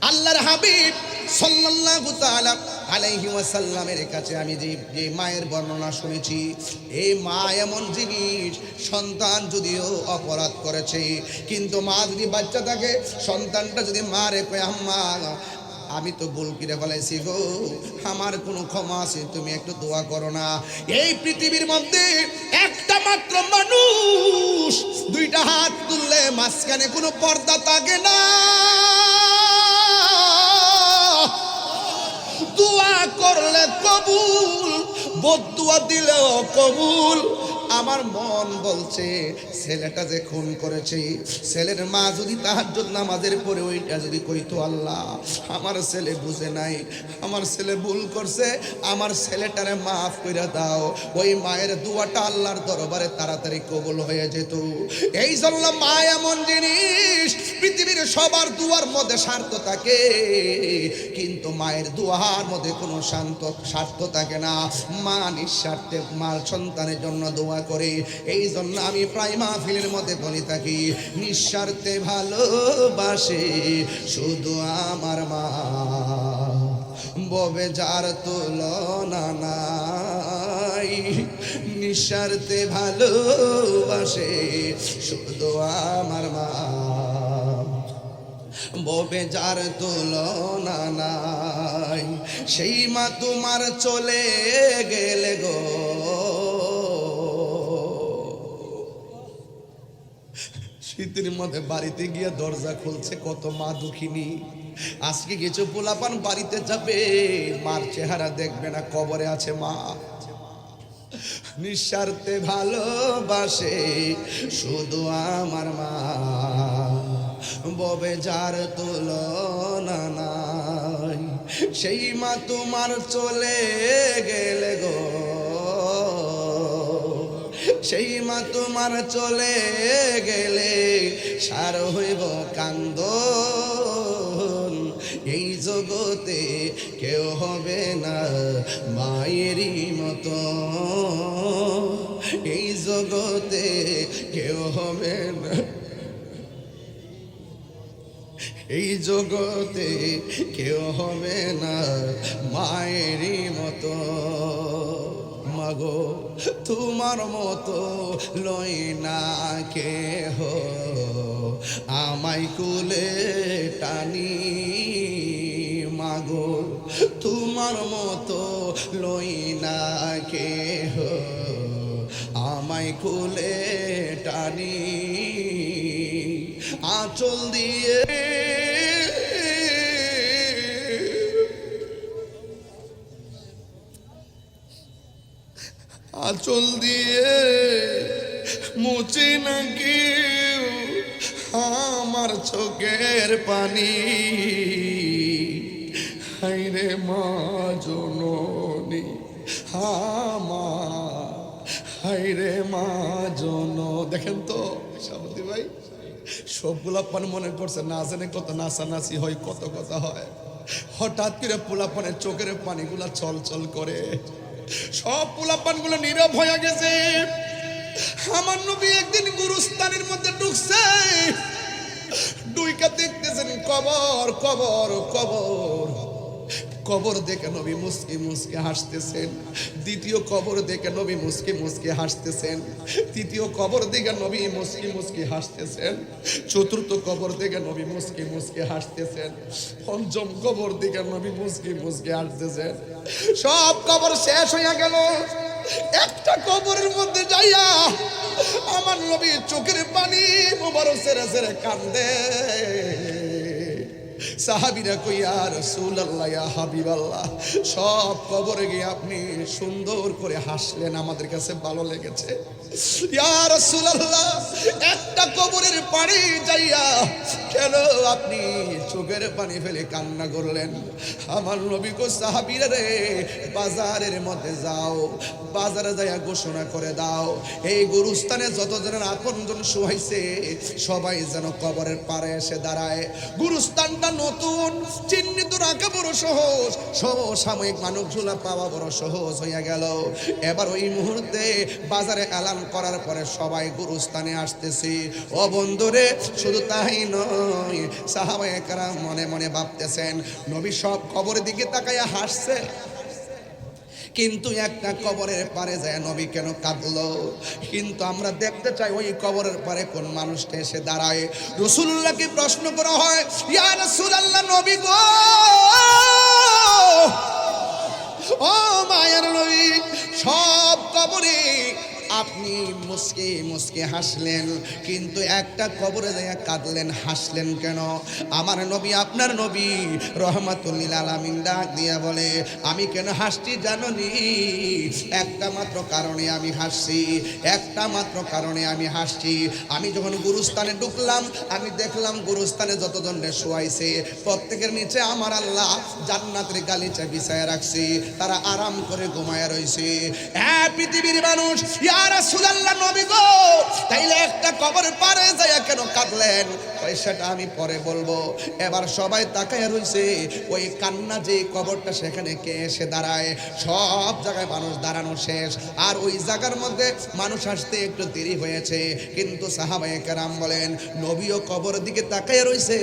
আল্লাহর হাবিব সাল্লাল্লাহু তাআলা আলাইহি ওয়াসাল্লামের কাছে আমি যে মায়ের বর্ণনা শুনেছি, এই মা এমন জিনিস, সন্তান যদিও অপরাধ করেছে, কিন্তু মা যদি বাচ্চা থাকে, সন্তানটা যদি মারে কয়, আম্মা আমি তো ভুল করে ফেলাইছি গো, আমার কোনো ক্ষমা আছে, তুমি একটু দোয়া করো না। এই পৃথিবীর মধ্যে একটা মাত্র মানুষ দুইটা হাত তুললে মাঝখানে কোনো পর্দা থাকে না। দোয়া করলে কবুল, বদদুয়া দিলেও কবুল। আমার মন বলছে ছেলেটা যে খুন করেছে, ছেলের মা যদি তাহাজ্জুদ নামাজের পরে ওইটা যদি কইতো, আল্লাহ আমার ছেলে বুঝে নাই, আমার ছেলে ভুল করছে, আমার ছেলেটারে মাফ করে দাও, ওই মায়ের দোয়াটা আল্লাহর দরবারে তাড়াতাড়ি কবুল হয়ে যেত। এই জন্য মা এমন জিনিস, পৃথিবীর সবার দুয়ার মধ্যে স্বার্থ থাকে, কিন্তু মায়ের দুয়ার মধ্যে কোনো স্বার্থ থাকে না। মা নিঃস্বার্থে মার সন্তানের জন্য দোয়া করে। এই জন্য আমি প্রায় মাহফিলের মধ্যে বলে থাকি, নিঃস্বার্থে ভালোবাসে শুধু আমার মা, ববে যার তুলনা নাই। নিঃস্বার্থে ভালোবাসে শুধু আমার মা, ববে যার তুলনা নাই। সেই মা তোমার চলে গেলে গো, শীতের মধ্যে বাড়িতে গিয়ে দরজা খুলছে কত মা দুঃখিনী। আজকে কিছু পোলাপান বাড়িতে যাবে, মার চেহারা দেখবে না, কবরে আছে মা। নিঃস্বার্থে ভালোবাসে শুধু আমার মা, ববে যার তুলনা নাই। সেই মা তোমার চলে গেলে গো, সেই মা তোমার চলে গেলে সার হইব কান্দন। এই জগতে কেউ হবে না মায়েরই মতো, এই জগতে কেউ হবে না, এই জগতে কেউ হবে না মায়েরই মতো। মাগো তোমার মতো লই না কেহ, আমায় কুলে টানি। মাগো তোমার মতো লই না কেহ, আমায় কুলে টানি। আঁচল দিয়ে আঁচল দিয়ে মুছে না কেউ আমার চোখের পানি। হায়রে মা জননী আমার, হায়রে মা জন। দেখেন তো সাবতি ভাই, সবগুলা পান মনে করছে না জানে কত নাচানাচি হয়, কত কথা হয়। হঠাৎ করে পোলাপানের চোখের পানিগুলা চল চল করে, সব পোলাপান গুলো নীরব হয়ে গেছে। আমার নবী একদিন গুরুস্থানের মধ্যে ঢুকছে, কবর কবর কবর দেখে নবী মুস্কি মুস্কি হাসতেছেন। দ্বিতীয় কবর দেখে নবী মুস্কি মুস্কি হাসতেছেন। তৃতীয় কবর দেখে নবী মুস্কি মুস্কি হাসতেছেন। চতুর্থ কবর দেখে নবী মুস্কি মুস্কি হাসতেছেন। পঞ্চম কবর দেখে নবী মুস্কি মুস্কি হাসতেছেন। সব কবর শেষ হইয়া গেল। একটা কবরের মধ্যে যাইয়া আমার নবী চোখের পানি মোবারক ছেড়ে ছেড়ে কান্দে। সাহাবীরা কই ইয়া রাসূলুল্লাহ ইয়া হাবিবাল্লাহ, সব কবরে গিয়ে আপনি সুন্দর করে হাসলেন, আমাদের কাছে ভালো লেগেছে। ইয়া রাসূলুল্লাহ, একটা কবরের পাড়ে যাইয়া কেন আপনি চোখের পানি ফেলে কান্না করলেন? আমার নবী কো সাহাবীরা রে, বাজারের মধ্যে যাও, বাজারে যাইয়া ঘোষণা করে দাও এই গুরুস্থানে যতজনের আপনজন শুয়াইছে সবাই যেন কবরের পাড়ে এসে দাঁড়ায়। গুরুস্থানটা নতুন, চিহ্নিত রাখা বড় সহজ, সমসাময়িক মানুষগুলা পাওয়া বড় সহজ হইয়া গেল। এবার ওই মুহূর্তে বাজারে এলান করার পরে সবাই গুরুস্থানে আসতেছি। ও বন্ধুরে, শুধু তাই নয়, সাহাবায়ে কেরাম মনে মনে ভাবতেছেন নবী সব কবরের দিকে তাকাইয়া হাসছে, কিন্তু একটা কবরের পারে যায় নবী কেন কাঁদলো? কিন্তু আমরা দেখতে চাই ওই কবরের পারে কোন মানুষটা এসে দাঁড়ায়। রাসূলুল্লাহকে প্রশ্ন করা হয়, ইয়া রাসূলুল্লাহ, নবী গো, ও মায়ের নবী, সব কবরে আপনি মুস্কি মুস্কি হাসলেন, কিন্তু একটা কবরে যাইয়া কাঁদলেন, হাসলেন কেন? আমার নবী, আপনার নবী রহমাতুল লিল আলামিন ডাক দিয়া বলে, আমি কেন হাসছি জানোনি? একটা মাত্র কারণে আমি হাসছি, একটা মাত্র কারণে আমি হাসছি। আমি যখন গুরুস্থানে ঢুকলাম, আমি দেখলাম গুরুস্থানে যতজনকে শোয়াইছে প্রত্যেকের নিচে আমার আল্লাহ জান্নাতের গালিচা বিছায়া রাখছি, তারা আরাম করে ঘুমায়া রইছে। হ্যাঁ পৃথিবীর মানুষ, ইয়া রাসূলুল্লাহ, নবী গো, তাইলে একটা কবরের পারে যাইয়া কেন কাঁদলেন? সেটা আমি পরে বলবো। এবার সবাই তাকায়া রইছে ওই কান্না যে কবরটা, সেখানে কে এসে দাঁড়ায়? সব জায়গায় মানুষ দাঁড়ানো শেষ, আর ওই জায়গার মধ্যে মানুষ আসতে একটু দেরি হয়েছে। কিন্তু সাহাবায়ে কেরাম বলেন নবীও কবরের দিকে তাকায়া রইছে,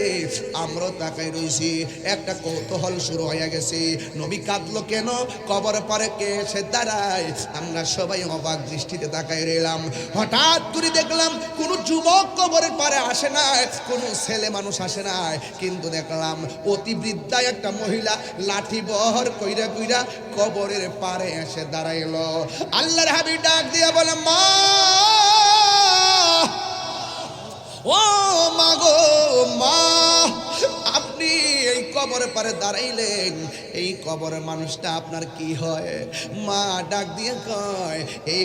আমরাও তাকাই রইছি। একটা কৌতূহল শুরু হয়ে গেছে, নবী কাঁদলো কেন? কবর পারে কে এসে দাঁড়ায়? আমরা সবাই অবাক দৃষ্টিতে তাকাই রইলাম। হঠাৎ করে দেখলাম কোন যুবক কবরের পারে আসে না, কোন ছেলে মানুষ আসে না, কিন্তু দেখলাম অতি বৃদ্ধা একটা মহিলা লাঠি বহর কইরা কইরা কবরের পারে এসে দাঁড়াইলো। আল্লাহর হাবিব ডাক দিয়া বলে, মা, ও মা গো, মা, আপনি এই কবরের পারে দাঁড়াইলেন, এই কবরের মানুষটা আপনার কি হয়? মা ডাক দিয়ে কয়, এই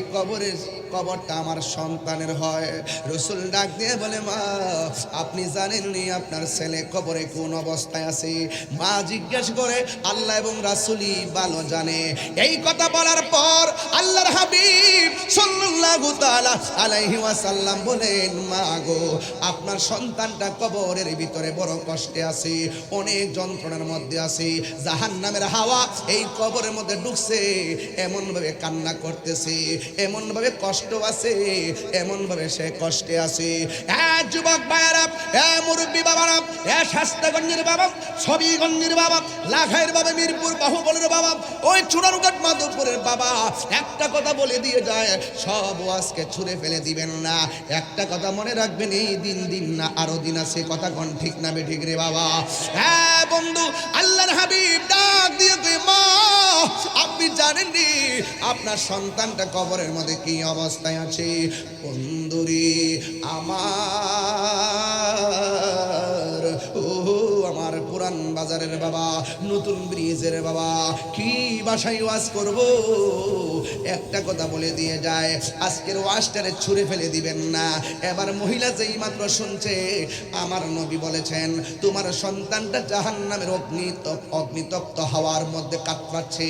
কবরটা আমার সন্তানের হয়। রাসূল ডাক দিয়ে বলে, মা, আপনি জানেননি আপনার ছেলে কবরে কোন অবস্থায় আছে? মা জিজ্ঞেস করে, আল্লাহ এবং রাসূলই ভালো জানে। এই কথা বলার পর আল্লাহর হাবিব সাল্লাল্লাহু তাআলা আলাইহি ওয়াসাল্লাম বলেন, মা গো, আপনার সন্তানটা কবরের ভিতরে বড় কষ্টে আছে, অনেক যন্ত্রণার মধ্যে আছে। জাহান্নামের হাওয়া এই কবরের মধ্যে ঢুকছে, এমন ভাবে কান্না করতেছে, এমন ভাবে কষ্ট আছে, এমন ভাবে সে কষ্টে আছে। হ্যাঁ যুবক ভাইরা, হ্যাঁ মুরব্বী বাবারা, হ্যাঁ শাস্তাগঞ্জের বাবা, ছবিগঞ্জের বাবা, লাখাইয়ের বাবা, মিরপুর বাহুবলের বাবা, ওই চুনারুঘাট মাধবপুরের বাবা, একটা কথা বলে দিয়ে যায়, সব আজকে ছুঁড়ে ফেলে দিবেন না। একটা কথা মনে রাখবেন, এই দিন না আরো দিন আছে। কথা কোন ঠিক না বেঠিক রে বাবা? হ্যাঁ বন্ধু, আল্লাহর হাবিব ডাক দিয়ে কই, মা, আপনি জানেননি আপনার সন্তানটা কবরের মধ্যে কি অবস্থায় আছে? বন্ধুরে আমার, ও আমার পুরান বাজারের বাবা, নতুন ব্রিজের বাবা, কি ভাষায় ওয়াজ করব? একটা কথা বলে দিয়ে যায়, আজকের ওয়াজটারে ছুঁড়ে ফেলে দিবেন না। এবার মহিলা যেই মাত্র শুনছে আমার নবী বলেছেন তোমার সন্তানটা জাহান্নামের অগ্নিতপ্ত হাওয়ার মধ্যে কাতরাচ্ছে,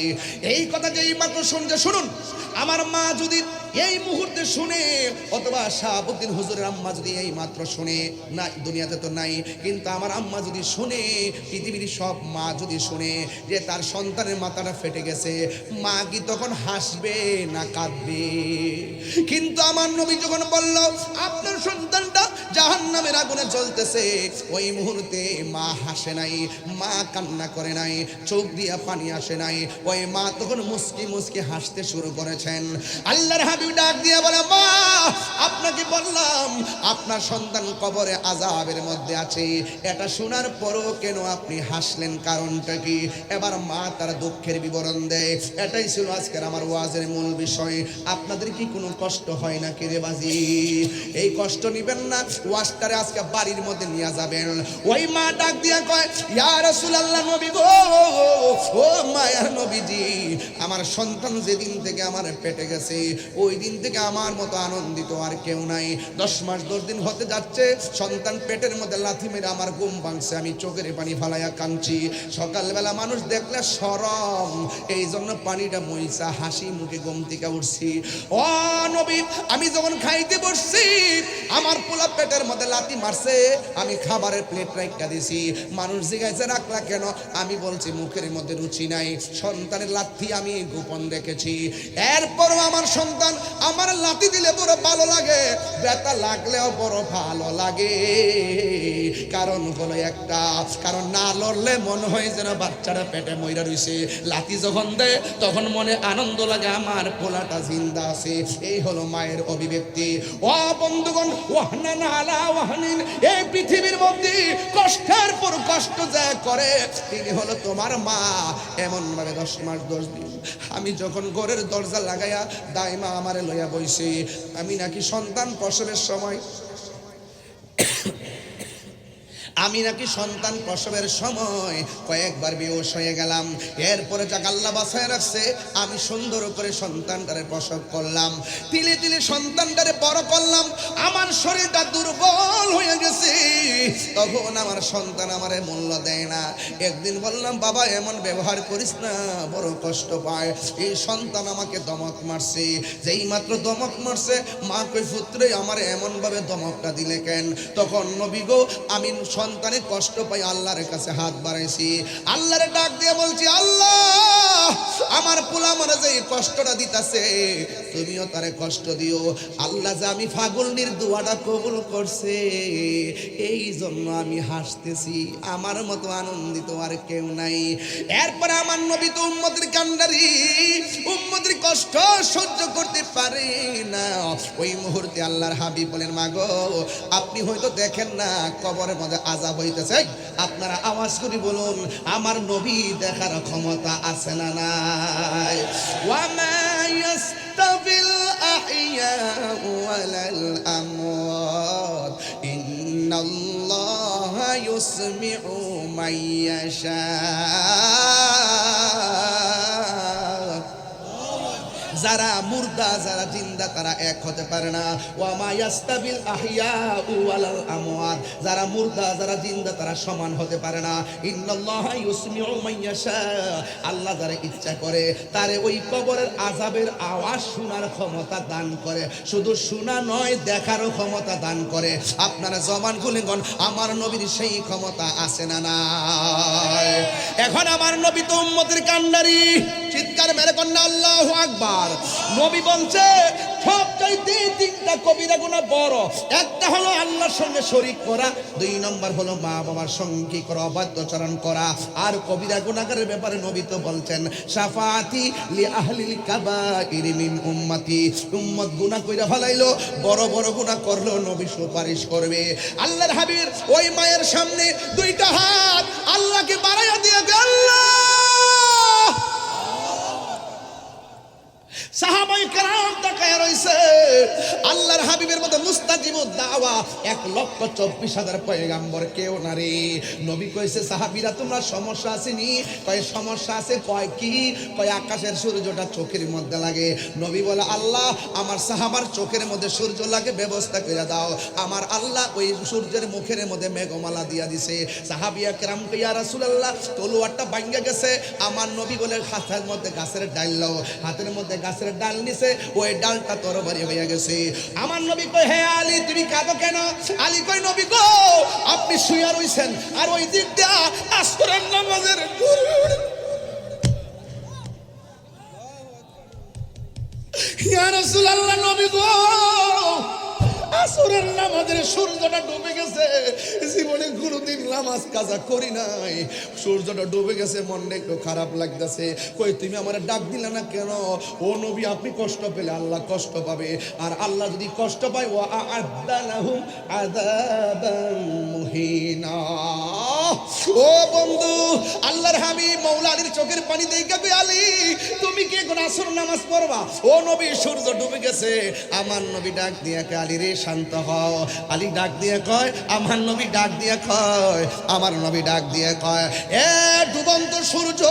এই কথা যেই মাত্র শুনছে, শুনুন, আমার মা যদি এই মুহূর্তে শুনে, অথবা শাহাবুদ্দিন হুজুরের আম্মা যদি এই মাত্র শুনে, না দুনিয়াতে তো নাই, কিন্তু আমার আম্মা যদি শুনে, পৃথিবীর সব মা যদি শুনে যে তার সন্তানের মাথাটা ফেটে গেছে, মা কি তখন হাসবে না কাঁদবে? কিন্তু আমার নবী যখন বলল আপনার সন্তানটা জাহান্নামের আগুনে জ্বলতেছে। ওই মুহূর্তে মা হাসে নাই, মা কান্না করে নাই, চোখ দিয়া পানি আসে নাই। ওই মা তখন মুস্কি মুস্কি হাসতে শুরু করেছেন। আল্লাহর হাবিব ডাক দিয়ে বলে, মা আপনাকে বললাম আপনার সন্তান কবরে আযাবের মধ্যে আছে, এটা শোনার পরও কেন আপনি হাসলেন, কারণটা কি? এবার মা তার দুঃখের বিবরণ দেয়। এটাই ছিল আজকের আমার ওয়াজের মূল বিষয়। আপনাদের কি কোনো কষ্ট হয় না কি রে বাজি? এই কষ্ট নিবেন না, ওয়াজটারে আজকে বাড়ির মধ্যে নিয়ে যাবেন। ওই মা ডাক দিয়া কয়, ইয়া রাসূলুল্লাহ, নবী গো, ও মায়ার নবীজি, আমার সন্তান যেদিন থেকে আমার পেটে গেছে ওই দিন থেকে আমার মতো আনন্দিত আর কেউ নাই। 10 মাস 10 দিন হতে যাচ্ছে, সন্তান পেটের মধ্যে লাথি মেরে আমার ঘুম ভাঙছে, আমি চোখের পানি ফালাইয়া কাঁদছি। সকালবেলা মানুষ দেখলে শরম, এই জন্য পানিটা মইসা হাসি মুখে ঘুম থেকে উঠছি। ও নবী, আমি যখন খাইতে বসছি আমার পোলা পেটের মধ্যে লাথি মারছে, আমি খাবারের প্লেট রাখা দিছি। মানুষ জিজ্ঞাসা রাখলা কেন? আমি বলছি মুখের মধ্যে রুচি নাই, সন্তানের লাথি আমি গোপন রেখেছি। এরপরও আমার সন্তান আমার লাথি দিলে বড় ভালো লাগে, ব্যথা লাগলেও বড় ভালো লাগে। কারণ হলো একটা, কারণ না লড়লে মনে হয় যেন বাচ্চারা পেটে মইরা রইছে। লাথি যখন দেয় তখন মনে আনন্দ লাগে, আমার পোলাটা জিন্দা আছে। এই হলো মায়ের অভিব্যক্তি। ও বন্ধুগণ, ওয়াহনান আলা ওয়াহনিন, এই পৃথিবীর মধ্যে কষ্টের পর কষ্ট যা করে তিনি হলো তোমার মা। এমন ভাবে 10 মাস 10 দিন আমি যখন ঘরের দরজা লাগাইয়া দাইমা আমারে লইয়া বইছি, আমি নাকি সন্তান প্রসবের সময় প্রসবের সময় কয়েকবার বেহুশ হয়ে গেলাম। এরপরে যাক আল্লাহ বাঁচায় রাখছে, আমি সুন্দর করে সন্তানটারে প্রসব করলাম, তিলে তিলে সন্তানটারে বড় করলাম। আমার শরীরটা দুর্বল হয়ে গেছে, তখন আমার সন্তান আমারে মূল্য দেয় না। একদিন বললাম, বাবা এমন ব্যবহার করিস না, বড় কষ্ট পায়। এই সন্তান আমাকে ধমক মারছে, যেই মাত্র ধমক মারছে, মা কই পুত্রে আমার এমন ভাবে ধমকটা দিলে কেন? তখন নবী গো, আমি সন্তানের কষ্ট পাই আল্লাহর কাছে হাত বাড়াইছি, আল্লাহরে ডাক দিয়ে বলছি, আল্লাহ আমার পোলা মানে যে কষ্টটা দিতাছে তুমিও তারে কষ্ট দিও। আল্লাহ যে আমি ফাগুলনির দোয়াটা কবুল করছে, এই জন্য আমি হাসতেছি, আমার মতো আনন্দিত আর কেউ নাই। এরপরে আমার নবী তো উম্মতের কান্ডারি, উম্মতের কষ্ট সহ্য করতে পারে না। ওই মুহূর্তে আল্লাহর হাবিব বলেন, মাগো আপনি হয়তো দেখেন না কবরের মধ্যে আযাব হইতেছে, আপনারা আওয়াজ করে বলুন, আমার নবী দেখার ক্ষমতা আছে না নাই? ওয়া মা ইয়াস্তাবিল আহইয়া ওয়ালাল আমওয়াত ইন্নাল্লাহা ইউসমিউ মান ইয়াশা। যারা মুর্দা যারা জিন্দা তারা এক হতে পারে না। ওয়া মা ইয়াস্তাবিল আহইয়া ওয়ালাল আমওয়াত, যারা মুর্দা যারা জিন্দা তারা সমান হতে পারে না। ইন্নাল্লাহা ইউসমিউ মান ইয়াশা, আল্লাহ যারা ইচ্ছা করে তারে ওই কবরের আযাবের আওয়াজ শোনার ক্ষমতা দান করে। শুধু শোনা নয়, দেখারও ক্ষমতা দান করে। আপনারা জবান খুলে গণ, আমার নবীর সেই ক্ষমতা আছে না নাই? এখন আমার নবী তো উম্মতের কান্ডারি, চিৎকার মেরে কন্যা আল্লাহু আকবার। নবী বলছে সবচাইতে 3টা কবিরা গুনাহ বড়। একটা হলো আল্লাহর সঙ্গে শরীক করা, 2 নম্বর হলো মা বাবার সঙ্গে কি করা, অবাধ্যচরণ করা। আর কবিরা গুনাহের ব্যাপারে নবী তো বলছেন, শাফাআতি লি আহলিল কাবাইর মিন উম্মতি, উম্মত গুনাহ কইরা ফলাইলো, বড় বড় গুনাহ করলো, নবী সুপারিশ করবে। আল্লাহর হাবিব ওই মায়ের সামনে 2টা হাত আল্লাহকে বাড়াইয়া দিয়ে, আল্লাহ, সাহাবায়ে কেরাম তাকায় রইছে। আল্লাহর হাবিবের মতো মুস্তাজিবুদ দাওয়া 1,24,000 পয়গাম্বর কেউ না রে। নবী কইছে, সাহাবীরা তোমরা সমস্যা আসেনি? কয় সমস্যা আছে। কয় কি? কয় আকাশের সূর্যটা চোখের মধ্যে লাগে। নবী বলে, আল্লাহ আমার সাহাবার চোখের মধ্যে সূর্য লাগে, ব্যবস্থা করে দাও। আমার আল্লাহ ওই সূর্যের মুখের মধ্যে মেঘমালা দিয়া দিছে। সাহাবিয়া কেরাম কই, ইয়া রাসূলুল্লাহ তলোয়ারটা ভাঙা গেছে। আমার নবী বলে, হাতের মধ্যে গাছের ডাল লাও। হাতের মধ্যে গাছের ডাল নিছে, ওই ডালটা তরবারি হয়ে গেছে। আমার নবী কই, হে আলী তুমি কাঁদো কেন? আলী কই, নবী গো আপনি শুয়ে রইছেন, আর ওই দিক দিয়া আসরের নামাজের ইয়া রাসূলুল্লাহ, নবী গো আসরের নামাজের সূর্যটা ডুবে গেছে, জীবনে কোনোদিন নামাজ কাজা করি নাই, সূর্যটা ডুবে গেছে, মনটা একটু খারাপ লাগতেছে। কই তুমি আমার ডাক দিলে না কেন? ও নবী, আপনি কষ্ট পেলে আল্লাহ কষ্ট পাবে, আর আল্লাহ যদি কষ্ট পায় ওয়া আ'আদ্দা লাহুম আযাবান মুহিনা। ও বন্ধু, আল্লাহর হাবিব মাওলা আলীর চোখের পানি দেখে কই, আলী তুমি কি এখন আসর নামাজ পড়বা? ও নবী, সূর্য ডুবে গেছে। আমার নবী ডাক দিয়ে কয়, আলী রে শান্ত হও। আলী ডাক দিয়ে কয়, আমার নবী ডাক দিয়ে কয়, আমার নবী ডাক দিয়ে কয়, এ ডুবন্ত সূর্য,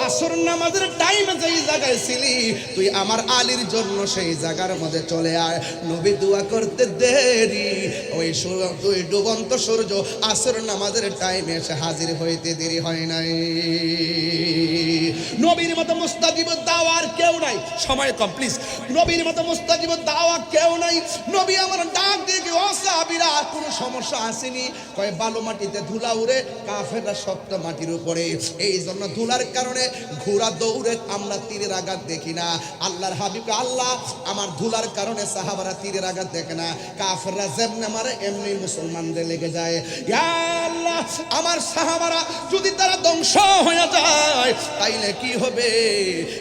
আসর নামাজের টাইমে যেই জায়গায় ছিলি তুই আমার আলীর জন্য সেই জায়গার মধ্যে চলে আয়। নবী দোয়া করতে দেরি, ওই ডুবন্ত সূর্য আসর নামাজের টাইমে এসে হাজির হইতে দেরি হয় নাই। নবীর মতো মুস্তাজিব দাওয়ার কেউ নাই। সময় কম প্লিজ। নবীর মতো মুস্তাজিব দাওয়া কেউ নাই। নবী আমার ডাক দিয়ে কি, ও সাহাবীরা কোনো সমস্যা আসেনি? কয় বালু মাটিতে ধুলা উড়ে, কাফেররা শক্ত মাটির উপরে, এই জন্য ধুলার কারণে ঘোড়া দৌড়ে আমরা তীরের আঘাত দেখি না। আল্লাহর হাবিব, আল্লাহ আমার ধুলার কারণে সাহাবারা তীরের আঘাত দেখে না, কাফেররা যেমনে মারে এমনি মুসলমানদের লেগে যায়। ইয়া আল্লাহ, আমার সাহাবারা যদি তারা ধ্বংস হয়ে যায় তাইলে কি হবে?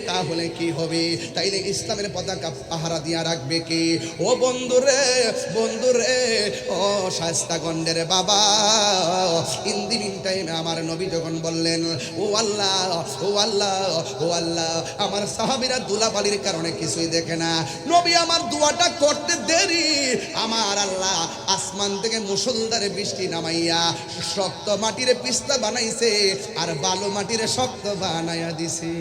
তাহলে কি হবে? তাইলে ইসলামের পতাকা পাহারা দিয়া রাখবে কে? ও বন্ধুরে, বন্ধুরে, ও শায়েস্তাগঞ্জের বাবা, ইন দি মিন টাইমে আমার নবী যখন বললেন, ও আল্লাহ, ও আল্লাহ, ও আল্লাহ, আমার সাহাবীরা ধুলাবালির কারণে কিছুই দেখে না, নবী আমার দোয়াটা করতে দেরি, আমার আল্লাহ আসমান থেকে মুষলধারে বৃষ্টি নামাইয়া শক্ত মাটির পিস্তা বানাইছে আর বালু মাটির শক্ত বানাইয়া দিছে।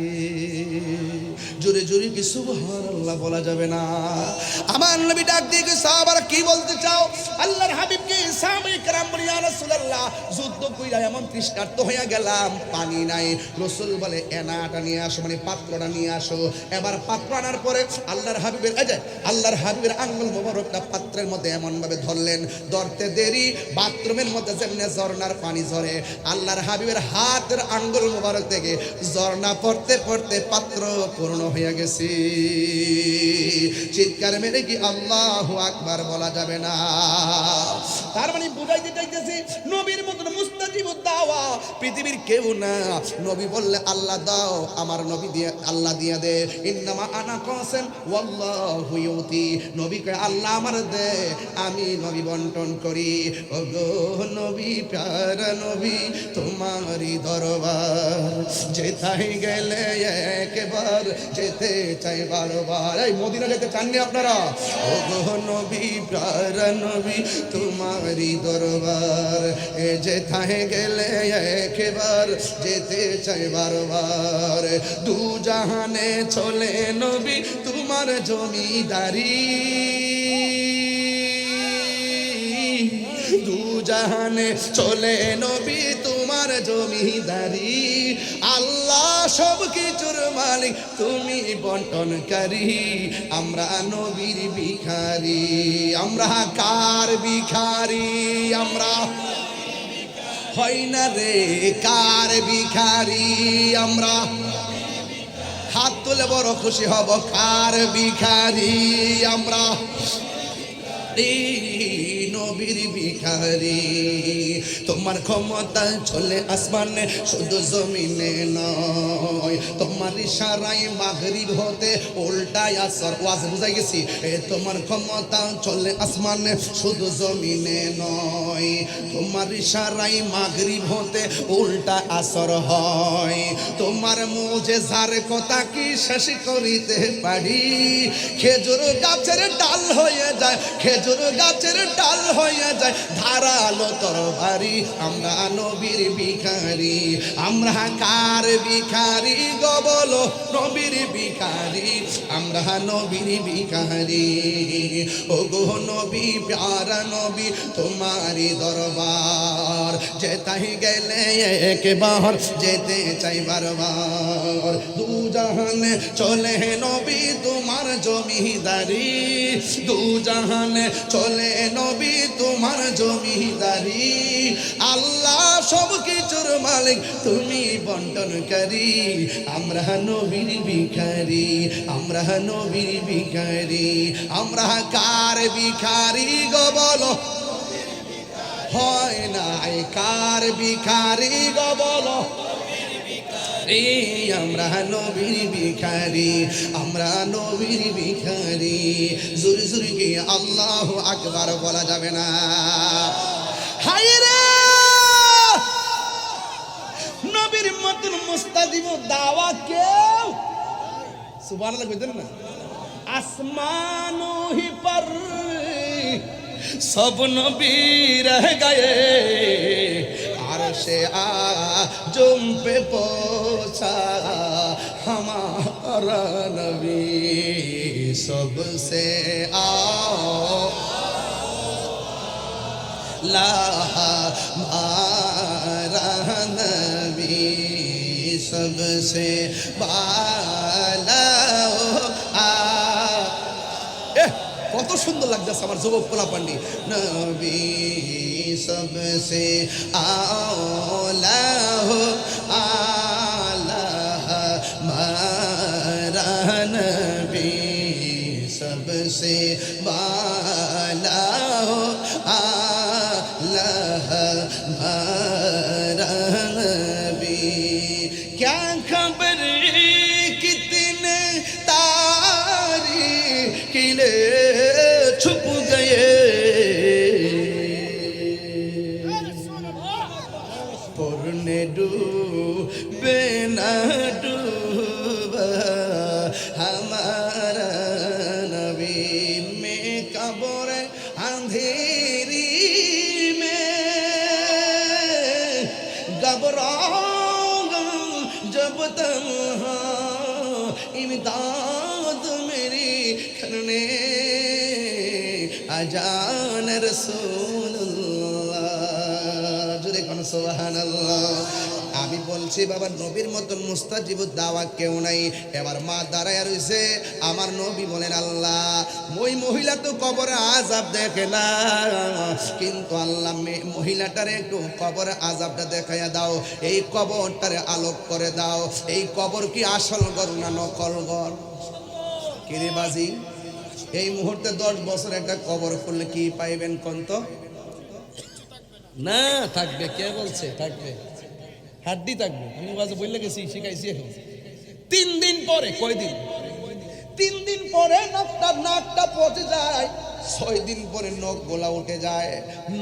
জোরে জোরে কি সুবহানাল্লাহ বলা যাবে না? আমার নবী ডাক দিয়ে সাহাবারা কি বলতে চাও? আল্লাহর হাবিবকে সাহাবায়ে কেরাম বলে, ইয়া রাসূলুল্লাহ, যুদ্ধ কইরা এমন তৃষ্ণার্ত হইয়া গেলাম, পানি নাই। রাসূল বলে, এনাটা নিয়ে আসো, মানে পাত্রটা নিয়ে আসো। এবার পাত্র আনার পরে আল্লাহর হাবিবের আল্লাহর হাবিবের আঙ্গুল মোবারকটা পাত্রের মধ্যে এমন ভাবে ধরলেন, ধরতে দেরি বাথরুমের মধ্যে যেমনে ঝর্ণার পানি ঝরে, আল্লাহর হাবিবের হাতের আঙ্গুল মোবারক থেকে ঝর্ণা পড়তে পড়তে পাত্র পূর্ণ হয়ে গেছে। চিৎকার মেরে কি আল্লাহু আকবার বলা যাবে না? তার মানে বুঝাইতে চাইতেছি, নবীর মতন মুস্তাজিব দাওয়া পৃথিবীর কেউ না। নবী বললে আল্লাহ দাও, আমার নবী দিয়ে আল্লাহ দিয়ে দে। ইন্নামা আনা কাসিম ওয়াল্লাহু ইউতি, নবী কয় আল্লাহ আমার দে, আমি নবী বন্টন করি। ও গো নবী, প্যারা নবী, তোমারই দরবার যেথায় গেলে একবার যেতে চাই বারবার। এই মদিনা যেতে চাননি আপনারা? ও গো নবী, প্যারা নবী, তোমারই দরবার যেথায় গেলে একবার যেতে চাই বারবার। দু জাহানে চলে নবী তোমার জমিদারি, দু জাহানে চলে নবী তোমার জমিদারি। আল্লাহ সব কিছুর মালিক, তুমি বন্টনকারী। আমরা নবীর ভিখারি, আমরা কার ভিখারি? আমরা হয় না রে কার ভিখারি? আমরা হাত তুলে বড় খুশি হব, কার ভিখারি? আমরা নবীর ভিখারি। তোমার ক্ষমতা চলে আসমানে শুধু জমিনে নয়, তোমার ইশারায় মাগরিব হতে উল্টায় আসর। ওয়াজ বুঝাই গেছি? তোমার ক্ষমতা চলে আসমানে শুধু জমিনে নয়, তোমার ইশারায় মাগরিব হতে উল্টা আসর হয়। তোমার মুজেজার কথা কি শেষ করিতে পারি? খেজুর গাছের ডাল হয়ে যায়, খেজুর গাছের ডাল হয়ে যায় ধারালো তরবারি। আমরা নবীর ভিখারি, আমরা কার ভিখারি গো বলো? নবীর ভিখারি, আমরা নবীর ভিখারি। ও গো নবী, প্যারা নবী, তোমারই দরবার যেতাই গেলে একবার যেতে চাই বারবার। দু জাহানে চলে নবী তোমার জমিদারি, দু জাহানে চলে নবী তোমার জমিদারি। আল্লাহ সব কিছুর মালিক তুমি বন্টনকারী। আমরা নবীর ভিখারি, আমরা নবীর ভিখারি, আমরা কার ভিখারি গো বলো? হয় নাই কার ভিখারি গো বলো? আমরা নবীর ভিখারি, আমরা নবীর ভিখারি। জোরে জোরে কি আল্লাহু আকবার বলা যাবে না? হায়রে নবীর মতন মুস্তাজিব দাওয়া কেউ সুবহানাল্লাহ কইতেন না? আসমানো হি পর সব নবী রহ গয়ে, আরশে আজম पे पहुंचा हमारा नबी सबसे आला हमारा नबी सबसे बाला। কত সুন্দর লাগতেছে আমার যুবক পোলা পান্ডি। নবী সবসে আলা হো আলা মারা নবী সবসে বালা হো আলা মারা নবী। क्या खबर कितने किले छुप गए, पुरने डूबे ना डूबा हमारा नबी। में कब्र अंधेरी में घबराऊंगा जब तन्हा, इमदाद मेरी करने আজান রাসূলুল্লাহ। জোরে কোন সুবহানাল্লাহ। আমি বলছি বাবা নবীর মতন মুস্তাজিবুদ দাওয়া কেউ নাই। এবার মা দাঁড়ায় রইছে, আমার নবী বলেন আল্লাহ ওই মহিলা তো কবরে আযাব দেখে না, কিন্তু আল্লাহ মহিলাটারে একটু কবরে আযাবটা দেখাইয়া দাও, এই কবরটারে আলোক করে দাও। এই কবর কি আসল ঘর না নকল ঘর? কিরে বাজি, এই মুহূর্তে 10 বছর একটা কবর খুললে কি পাইবেন কোন তো? না থাকবে, কে বলছে থাকবে? হাড্ডি থাকবে। আমি বাজে বললে গেছি, শিখাইছি। এখন 3 দিন পরে, কয়দিন? 3 দিন পরে নাকটা পচে যায়, 6 দিন পরে নখ গোলা উঠে যায়,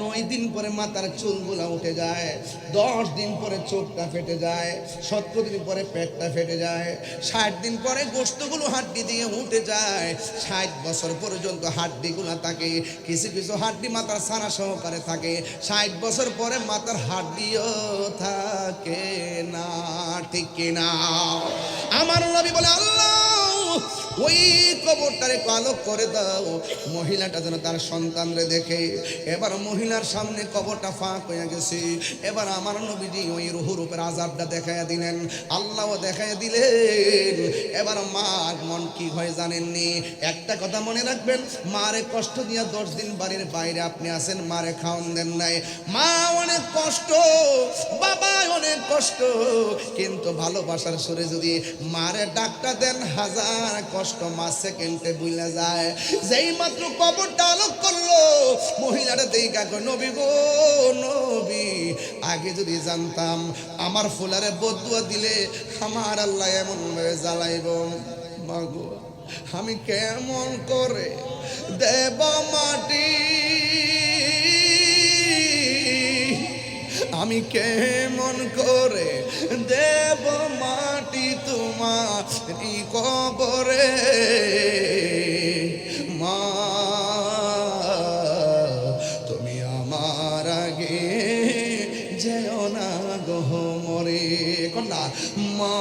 9 দিন পরে মাথার চুল গোলা উঠে যায়, 10 দিন পরে চোখটা ফেটে যায়, 70 দিন পরে পেটটা ফেটে যায়, 60 দিন পরে গোশতগুলো হাড্ডি দিয়ে উঠে যায়, 60 বছর পর্যন্ত হাড্ডিগুলো থাকে। কিছু কিছু হাড্ডি মাথার ছানা সহকারে থাকে, 60 বছর পরে মাথার হাড্ডিও থাকে না। ঠিক কিনা? আমার নবী বলে আল্লাহ ওই কবরটারে আলোক করে দাও, মহিলাটা যেন তার সন্তানরে দেখে। এবার মহিলার সামনে কবরটা ফাঁক হয়ে গেছে। এবার আমার নবীজি ওই রুহুর উপর আযাবটা দেখাইয়া দিলেন, আল্লাহও দেখাইয়া দিলেন। এবার মার মন কি হয় জানেননি? একটা কথা মনে রাখবেন, মারে কষ্ট দিয়া 10 দিন বাড়ির বাইরে আপনি আছেন, মারে খাওয়ান দেন নাই। মা অনেক কষ্ট, বাবা অনেক কষ্ট, কিন্তু ভালোবাসার সুরে যদি মারে ডাকটা দেন, হাজার কষ্ট মা সেকেন্ডে ভুলে যায়। যেই মাত্র কবরটা আলোক করলো, মহিলাটা দেখা কয় নবী গো নবী, আগে যদি জানতাম আমার ফুলারে বদুয়া দিলে আমার আল্লাহ এমন ভাবে জ্বালাইব। মাগো আমি কেমন করে দেব মাটি, আমি কেমন করে দেব মাটি তোমার কবরে। মা তুমি আমার আগে যেও না গো মরে। কন্যা মা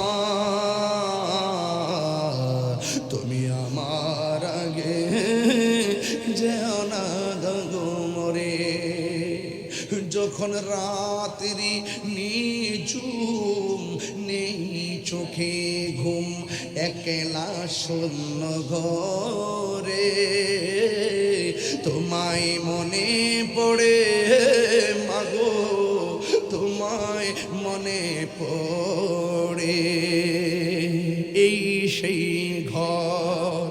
তুমি আমার আগে যেও না গো মরে। যখন রাত্রি নিঝুম নেই চোখে ঘুম, একলা শূন্য ঘরে তোমায় মনে পড়ে মাগো তোমায় মনে পড়ে। এই সেই ঘর,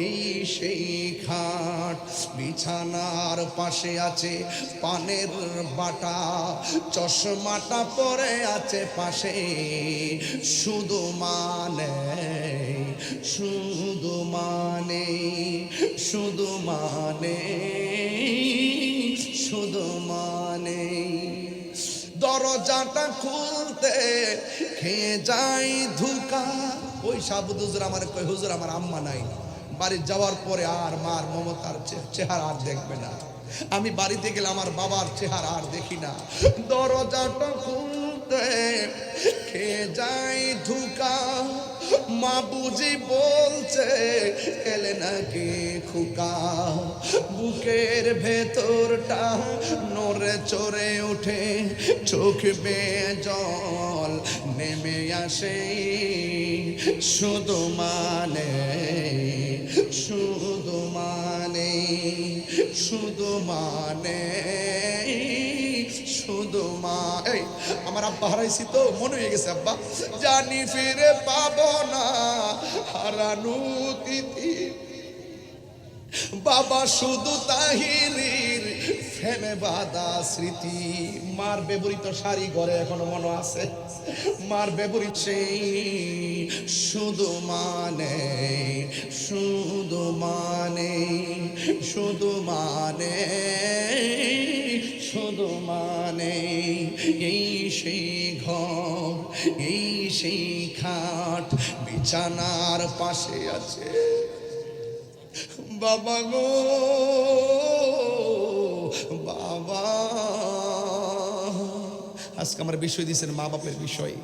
এই সেই খাট, বিছানার পাশে আছে পানের বাটা, চশমাটা পরে আছে পাশে, শুধু মানে, শুধু মানে, শুধু মানে, শুধু মানে। দরজাটা খুলতে খেয়ে যাই ধুকা। ওই সাবুদ হুজুর আমার কই, হুজুর আমার আম্মা নাই, বাড়ি যাওয়ার পরে আর মার মমতার চেহারা আর দেখবে না। আমি বাড়িতে গেলে আমার বাবার চেহারা আর দেখি না। দরজাটা খুলতে খেয়ে যাই ধুকা, মা বুঝি বলছে এলে নাকি খুকা। বুকের ভেতরটা নড়ে চড়ে ওঠে, চোখ বেয়ে জল নেমে আসে, শুধু মানে, শুধু মানে, শুধু মানে, শুধু মা। এই আমার আব্বা হারাইছি তো, মনে হয়ে গেছে আব্বা, জানি ফিরে পাবো না হারানো তিথি। বাবা শুধু তাহিরির ফেমে বাঁধা স্মৃতি। মার ব্যবহৃত শাড়ি ঘরে এখনো মনে আছে, মার ব্যবহৃত সেই শুধু মানে, শুধু মানে, শুধু মানে, শুধু মানে। এই সেই ঘর, এই সেই খাট, বিছানার পাশে আছে বাবা গো, বাবা। আজকে আমার বিষয় দিয়েছেন মা বাপের বিষয়।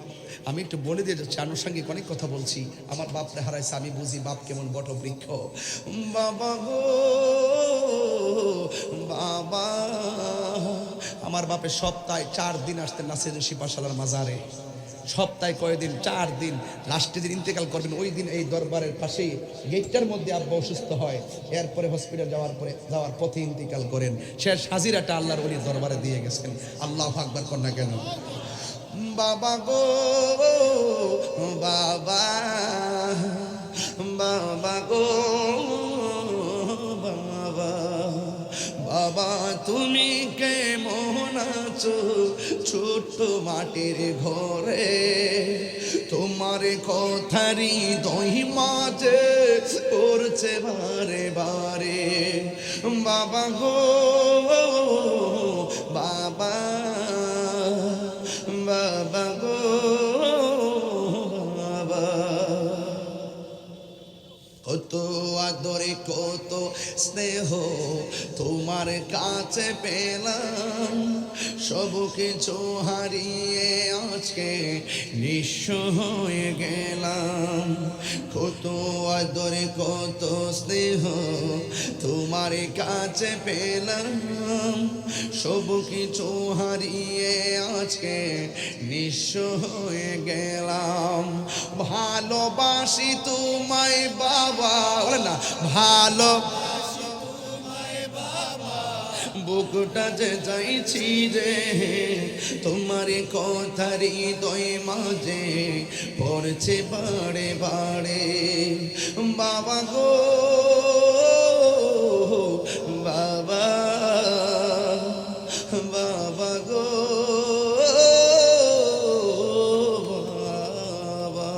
আমি একটু বলে দিয়ে যাচ্ছি, আনুষঙ্গিক অনেক কথা বলছি। আমার বাপরে হারাইছে, আমি বুঝি বাপ কেমন বটবৃক্ষ। বাবা গো, বাবা। আমার বাপের সপ্তাহে 4 দিন আসতেন নাসির শিপাশালার মাজারে। সপ্তাহে কয়েকদিন, 4 দিন। লাস্টের দিন ইন্তেকাল করবেন, ওই দিন এই দরবারের পাশেই গেটটার মধ্যে আব্বা অসুস্থ হয়। এরপরে হসপিটাল যাওয়ার পথে ইন্তেকাল করেন। শেষ হাজিরাটা আল্লাহর ওলির দরবারে দিয়ে গেছেন। আল্লাহু আকবার কর না কেন? বাবা গো, বাবা, বাবা গো, বাবা। বাবা তুমি কেমন আছো ছোট্ট মাটির ঘরে? তোমার কথারি দই মাঝে পড়ছে বারে বারে। বাবা গো, বাবা, বাবা গো, বাবা। কত আদরে কত স্নেহ তোমার কাছে পেলাম, সব কিছু হারিয়ে আজকে নিঃস্ব হয়ে গেলাম। কত আদরে কত স্নেহ তোমার কাছে পেলাম, সব কিছু হারিয়ে আজকে নিঃস্ব হয়ে গেলাম। ভালোবাসি তোমায় বাবা, বলে না ভালো, বুকটা যে চাইছি রে তোমার কথারি দই মাঝে পড়ছে বারে বারে। বাবা গো, বাবা, বাবা গো, বাবা।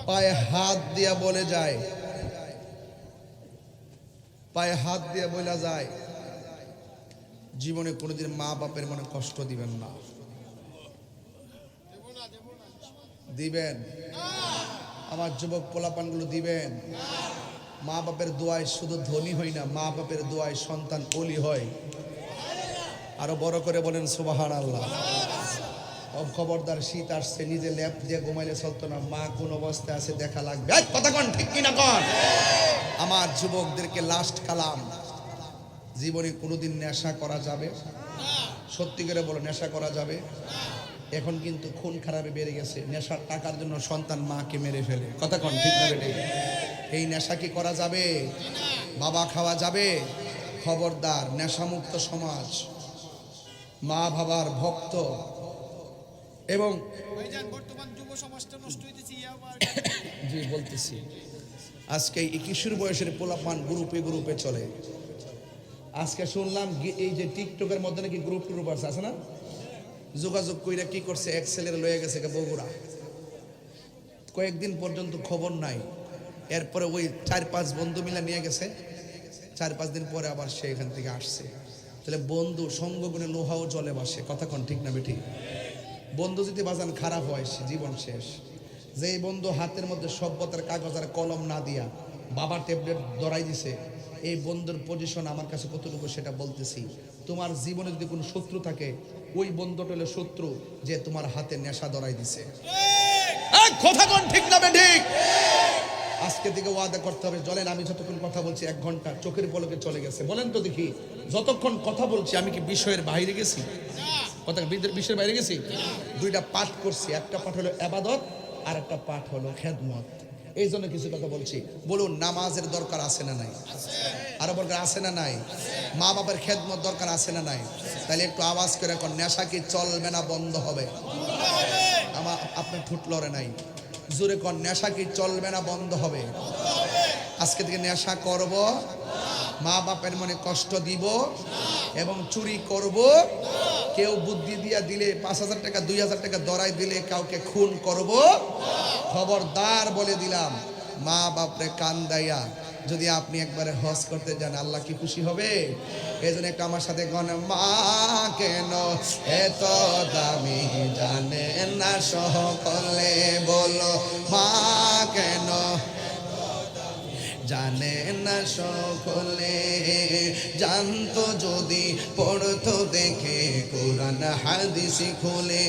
পায়ে হাত দিয়া বলে যায়, পায়ে হাত দিয়ে বলা যায়, জীবনে কোনোদিন মা বাপের মনে কষ্ট দিবেন না। দিবেন? আমার যুবক পোলাপানগুলো দিবেন? মা বাপের দোয়ায় শুধু ধনী হয় না, মা বাপের দোয়ায় সন্তান ওলি হয়। আরো বড় করে বলেন সুবহানাল্লাহ। খবরদার, শীত আসছে, নিজে ল্যাপ দিয়ে ঘুমাইলে চলতো না, মা কোন অবস্থায় আছে দেখা লাগবে। কথা কন ঠিক কিনা কন? আমার যুবকদেরকে লাস্ট কালাম, জীবনে কোনোদিন নেশা করা যাবে? সত্যি করে বলো, নেশা করা যাবে? এখন কিন্তু খুন খারাপে বেড়ে গেছে, নেশার টাকার জন্য সন্তান মাকে মেরে ফেলে। কথা কন ঠিক না বেটে? এই নেশা কি করা যাবে? বাবা খাওয়া যাবে? খবরদার, নেশামুক্ত সমাজ, মা বাবার ভক্ত এবং ভাইজান বর্তমান যুব সমাজটা নষ্ট হইতেছে আবার জি বলতেছি, আজকে এই কিশোর বয়সের পোলাপান গ্রুপে গ্রুপে চলে। আজকে শুনলাম এই যে টিকটকের মধ্যে নাকি গ্রুপ টুরুপ আছে না, যোগাযোগ কইরা কি করছে, এক ছেলের লয়ে গেছে বগুড়া, কয়েকদিন পর্যন্ত খবর নাই। এরপরে ওই 4-5 বন্ধু মিলে নিয়ে গেছে, 4-5 দিন পরে আবার সে এখান থেকে আসছে। তাহলে বন্ধু সঙ্গ গুণে লোহাও জলে বাসে, কথা কোন ঠিক না বেঠিক? বন্ধু যদি বাজান খারাপ হয় জীবন শেষ। যেই বন্ধু হাতের মধ্যে সভ্যতার কাগজ আর কলম না দিয়া বাবা ট্যাবলেট ধরাই দিছে, এই বন্ধুর পজিশন আমার কাছে কতটুকু সেটা বলতেছি। তোমার জীবনে যদি কোনো শত্রু থাকে, ওই বন্ধুটা হলো শত্রু যে তোমার হাতে নেশা ধরাই দিছে। কথা কোন ঠিক না বেঠিক? আজকে থেকে ওয়াদা করতে হবে, চলেন আমি যতক্ষণ কথা বলছি 1 ঘন্টা চোখের পলকে চলে গেছে, বলেন তো দেখি যতক্ষণ কথা বলছি আমি কি বিষয়ের বাইরে গেছি? কথা বিষয়ের বাইরে গেছি? 2টা পাঠ করছি, একটা পাঠ হলো ইবাদত আর একটা পাঠ হলো খেদমত। এই জন্য কিছু কথা বলছি। বলুন, নামাজের দরকার আছে না নাই? আরো দরকার আছে না নাই? মা বাবার খেদমত দরকার আছে না নাই? তাহলে একটু আওয়াজ করে এখন, নেশা কি চলবে না বন্ধ হবে? আমার আপনার ঠুট লড়ে নাই, জোরে কর, নেশা কি চলবে না বন্ধ হবে? আজকে থেকে নেশা করব, মা বাপের মনে কষ্ট দিব এবং চুরি করব। কেউ বুদ্ধি দিয়া দিলে 5,000 টাকা 2,000 টাকা ধরাই দিলে কাউকে খুন করব। খবরদার বলে দিলাম, মা বাপরে কান্দাইয়া যদি আপনি একবারে হজ করতে যান, আল্লাহ কি খুশি হবে? এই জন্য একটা আমার সাথে গণ, মা কেন এত দামি জানে না সকলে, বলো মা কেন জানে না সকলে, জানতো যদি পড়তো দেখে কোরআন হাদিস খুলে।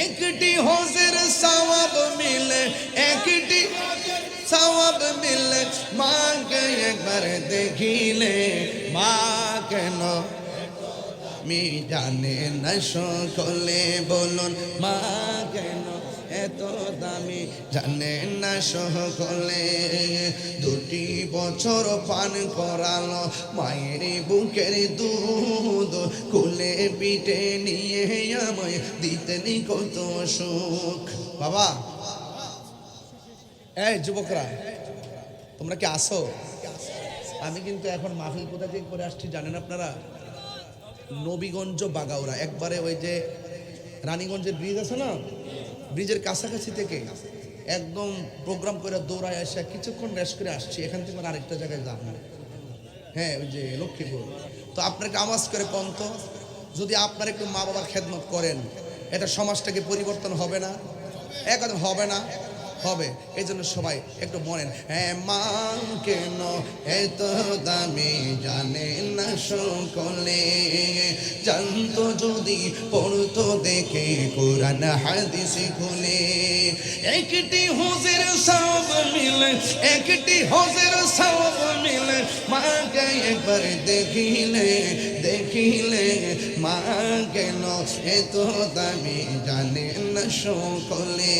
একটি হজের সওয়াব মিলে, একটি সওয়াব মিলে, মাকে একবার দেখিলে, মা কেন মি জানে না সকলে, বলুন মা কেন এত দামি জানে না সকলে। 2 বছর পান করালো মায়ের বুকের দুধ, কোলে পিঠে নিয়ে আমায় দিতেন কত সুখ। বাবা, এই যুবকরা তোমরা কি আসো? আমি কিন্তু এখন মাহফিল কোথা থেকে করে আসছি জানেন আপনারা? নবীগঞ্জ বাগাউড়া, একবারে ওই যে রানীগঞ্জের ব্রিজ আছে না, ব্রিজের কাছাকাছি থেকে একদম প্রোগ্রাম করে দৌড়ায় আসা কিছুক্ষণ রেস্ট করে আসছি। এখান থেকে আরেকটা জায়গায় যাব, হ্যাঁ ওই যে লক্ষ্মীপুর। তো আপনাকে আওয়াজ করে কন্ত, যদি আপনার একটু মা বাবার খেদমত করেন, এটা সমাজটাকে পরিবর্তন হবে না? একদম হবে না? হবে। এই জন্য সবাই একটু বলেন, হ্যাঁ মা কেন এত দামি জানে না সকলে, জানতো যদি পড়তো দেখে কোরআন হাদিস খুলে। একটি হজের সওয়াব মিলে, একটি হজের সওয়াব মিলে, মাকে একবার দেখিলে, দেখিলে, মা কেন এত দামি জানে না সকলে।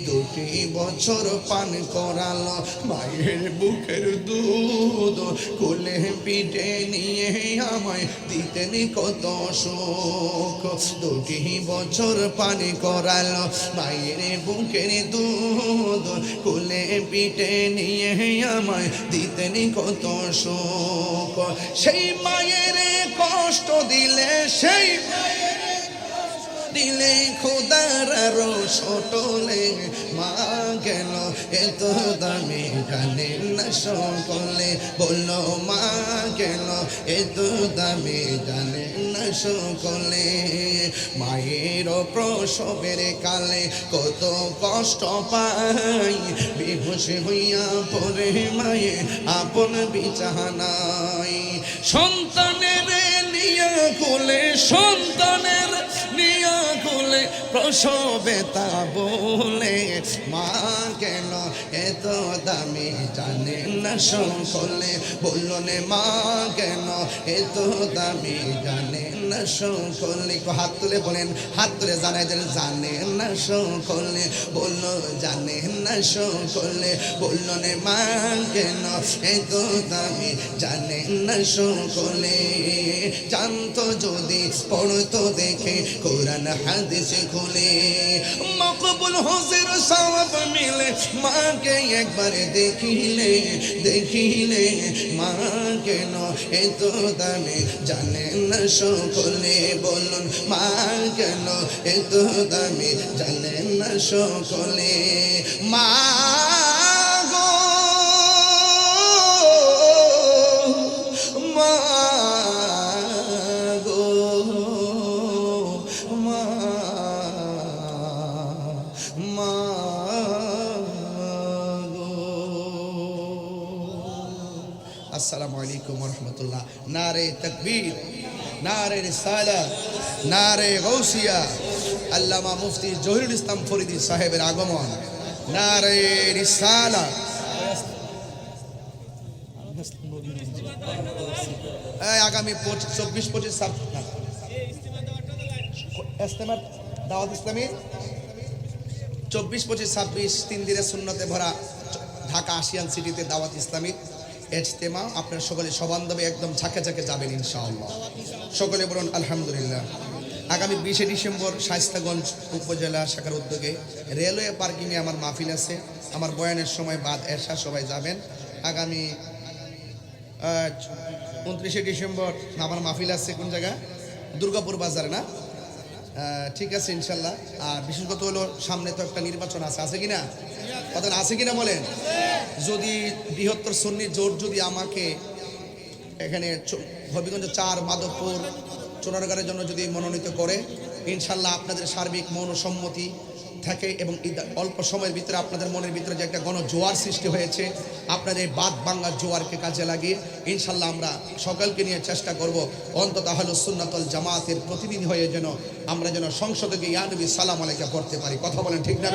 2 বছর পান করালো মায়ের বুকের দুধ, কোলে পিঠে নিয়ে আমায় দিতেন কত সুখ। 2 বছর পান করালো মায়ের বুকের দুধ, কোলে পিঠে নিয়ে আমায় দিতেন কত সুখ। সেই মায়ের কষ্ট দিলে, সেই দিলে খোদার আরো ছোটলে, মা কেন এত দামি জানে না সকলে, বললো মা কেন এত দামি জানে না সকলে। মায়ের প্রসবের কালে কত কষ্ট পাই, বেহুশ হইয়া পড়ে মায়ে আপন বিছানায়। সন্তানের নিয়া কোলে, সন্তানের নিয়া কোলে প্রসবে তা বলে মা কেন এত দামি জানে না সকলে বলল নে মা কেন এত দামি জানে না সকলে হাত তুলে বলেন হাত তুলে জানাই দেন জানে না সকলে বলল জানে না সকলে বলল নে মা কেন এত দামি জানে না সকলে জানতো যদি পড়তো দেখে কোরআন হাদিস খুলে মকবুল হোসের সওয়াব মিলে মাকে একবার দেখিলে দেখিলে মা কেন এত দামি জানে না সকলে বলুন মা কেন এত দামি জানে না সকলে মা গো মা গো মা মা গো। আসসালামু আলাইকুম ওয়া রাহমাতুল্লাহ। নারে তাকবীর, নারে রিসালাত, নারে গৌসিয়া। আল্লামা মুফতি জহিরুল ইসলাম ফরিদী সাহেবের আগমন। নারে রিসালাত। আগামী 24-25 ইস্তেমার দাওয়াত ইসলামী 24-25-26 3 দিনের সুন্নতে ভরা ঢাকা আসিয়ান সিটিতে দাওয়াত ইসলামী ইজতেমা। আপনার সকলে সবান্ধবে একদম ঝাঁকে ঝাঁকে যাবেন ইনশাআল্লাহ। সকলে বলুন আলহামদুলিল্লাহ। আগামী 20 ডিসেম্বর শায়েস্তাগঞ্জ উপজেলা শাখার উদ্যোগে রেলওয়ে পার্কিংয়ে আমার মাহফিল আছে। আমার বয়ানের সময় বাদ এশা সবাই যাবেন। আগামী 29 ডিসেম্বর আমার মাহফিল আছে কোন জায়গা? দুর্গাপুর বাজারে না? ঠিক আছে ইনশাল্লাহ। আর বিশেষ কথা হলো সামনে তো একটা নির্বাচন আছে, আছে কিনা? কথা আছে কিনা বলেন? যদি বৃহত্তর সুন্নি জোট যদি আমাকে এখানে হবিগঞ্জ 4 মাধবপুর চোরারগাঁয়ের জন্য যদি মনোনীত করে, ইনশাল্লাহ আপনাদের সার্বিক মনসম্মতি থাকে এবং অল্প সময়ের ভিতরে আপনাদের মনের ভিতরে যে একটা গণজোয়ার সৃষ্টি হয়েছে, আপনাদের এই বাদ বাংলার জোয়ারকে কাজে লাগিয়ে ইনশাল্লাহ আমরা সকলকে নিয়ে চেষ্টা করব অন্তত আহলুস সুন্নাতুল জামাতের প্রতিনিধি হয়ে যেন আমরা যেন সংসদে গিয়ে ইয়া নবী সালাম আলাইকা পড়তে পারি। কথা বলেন ঠিক না?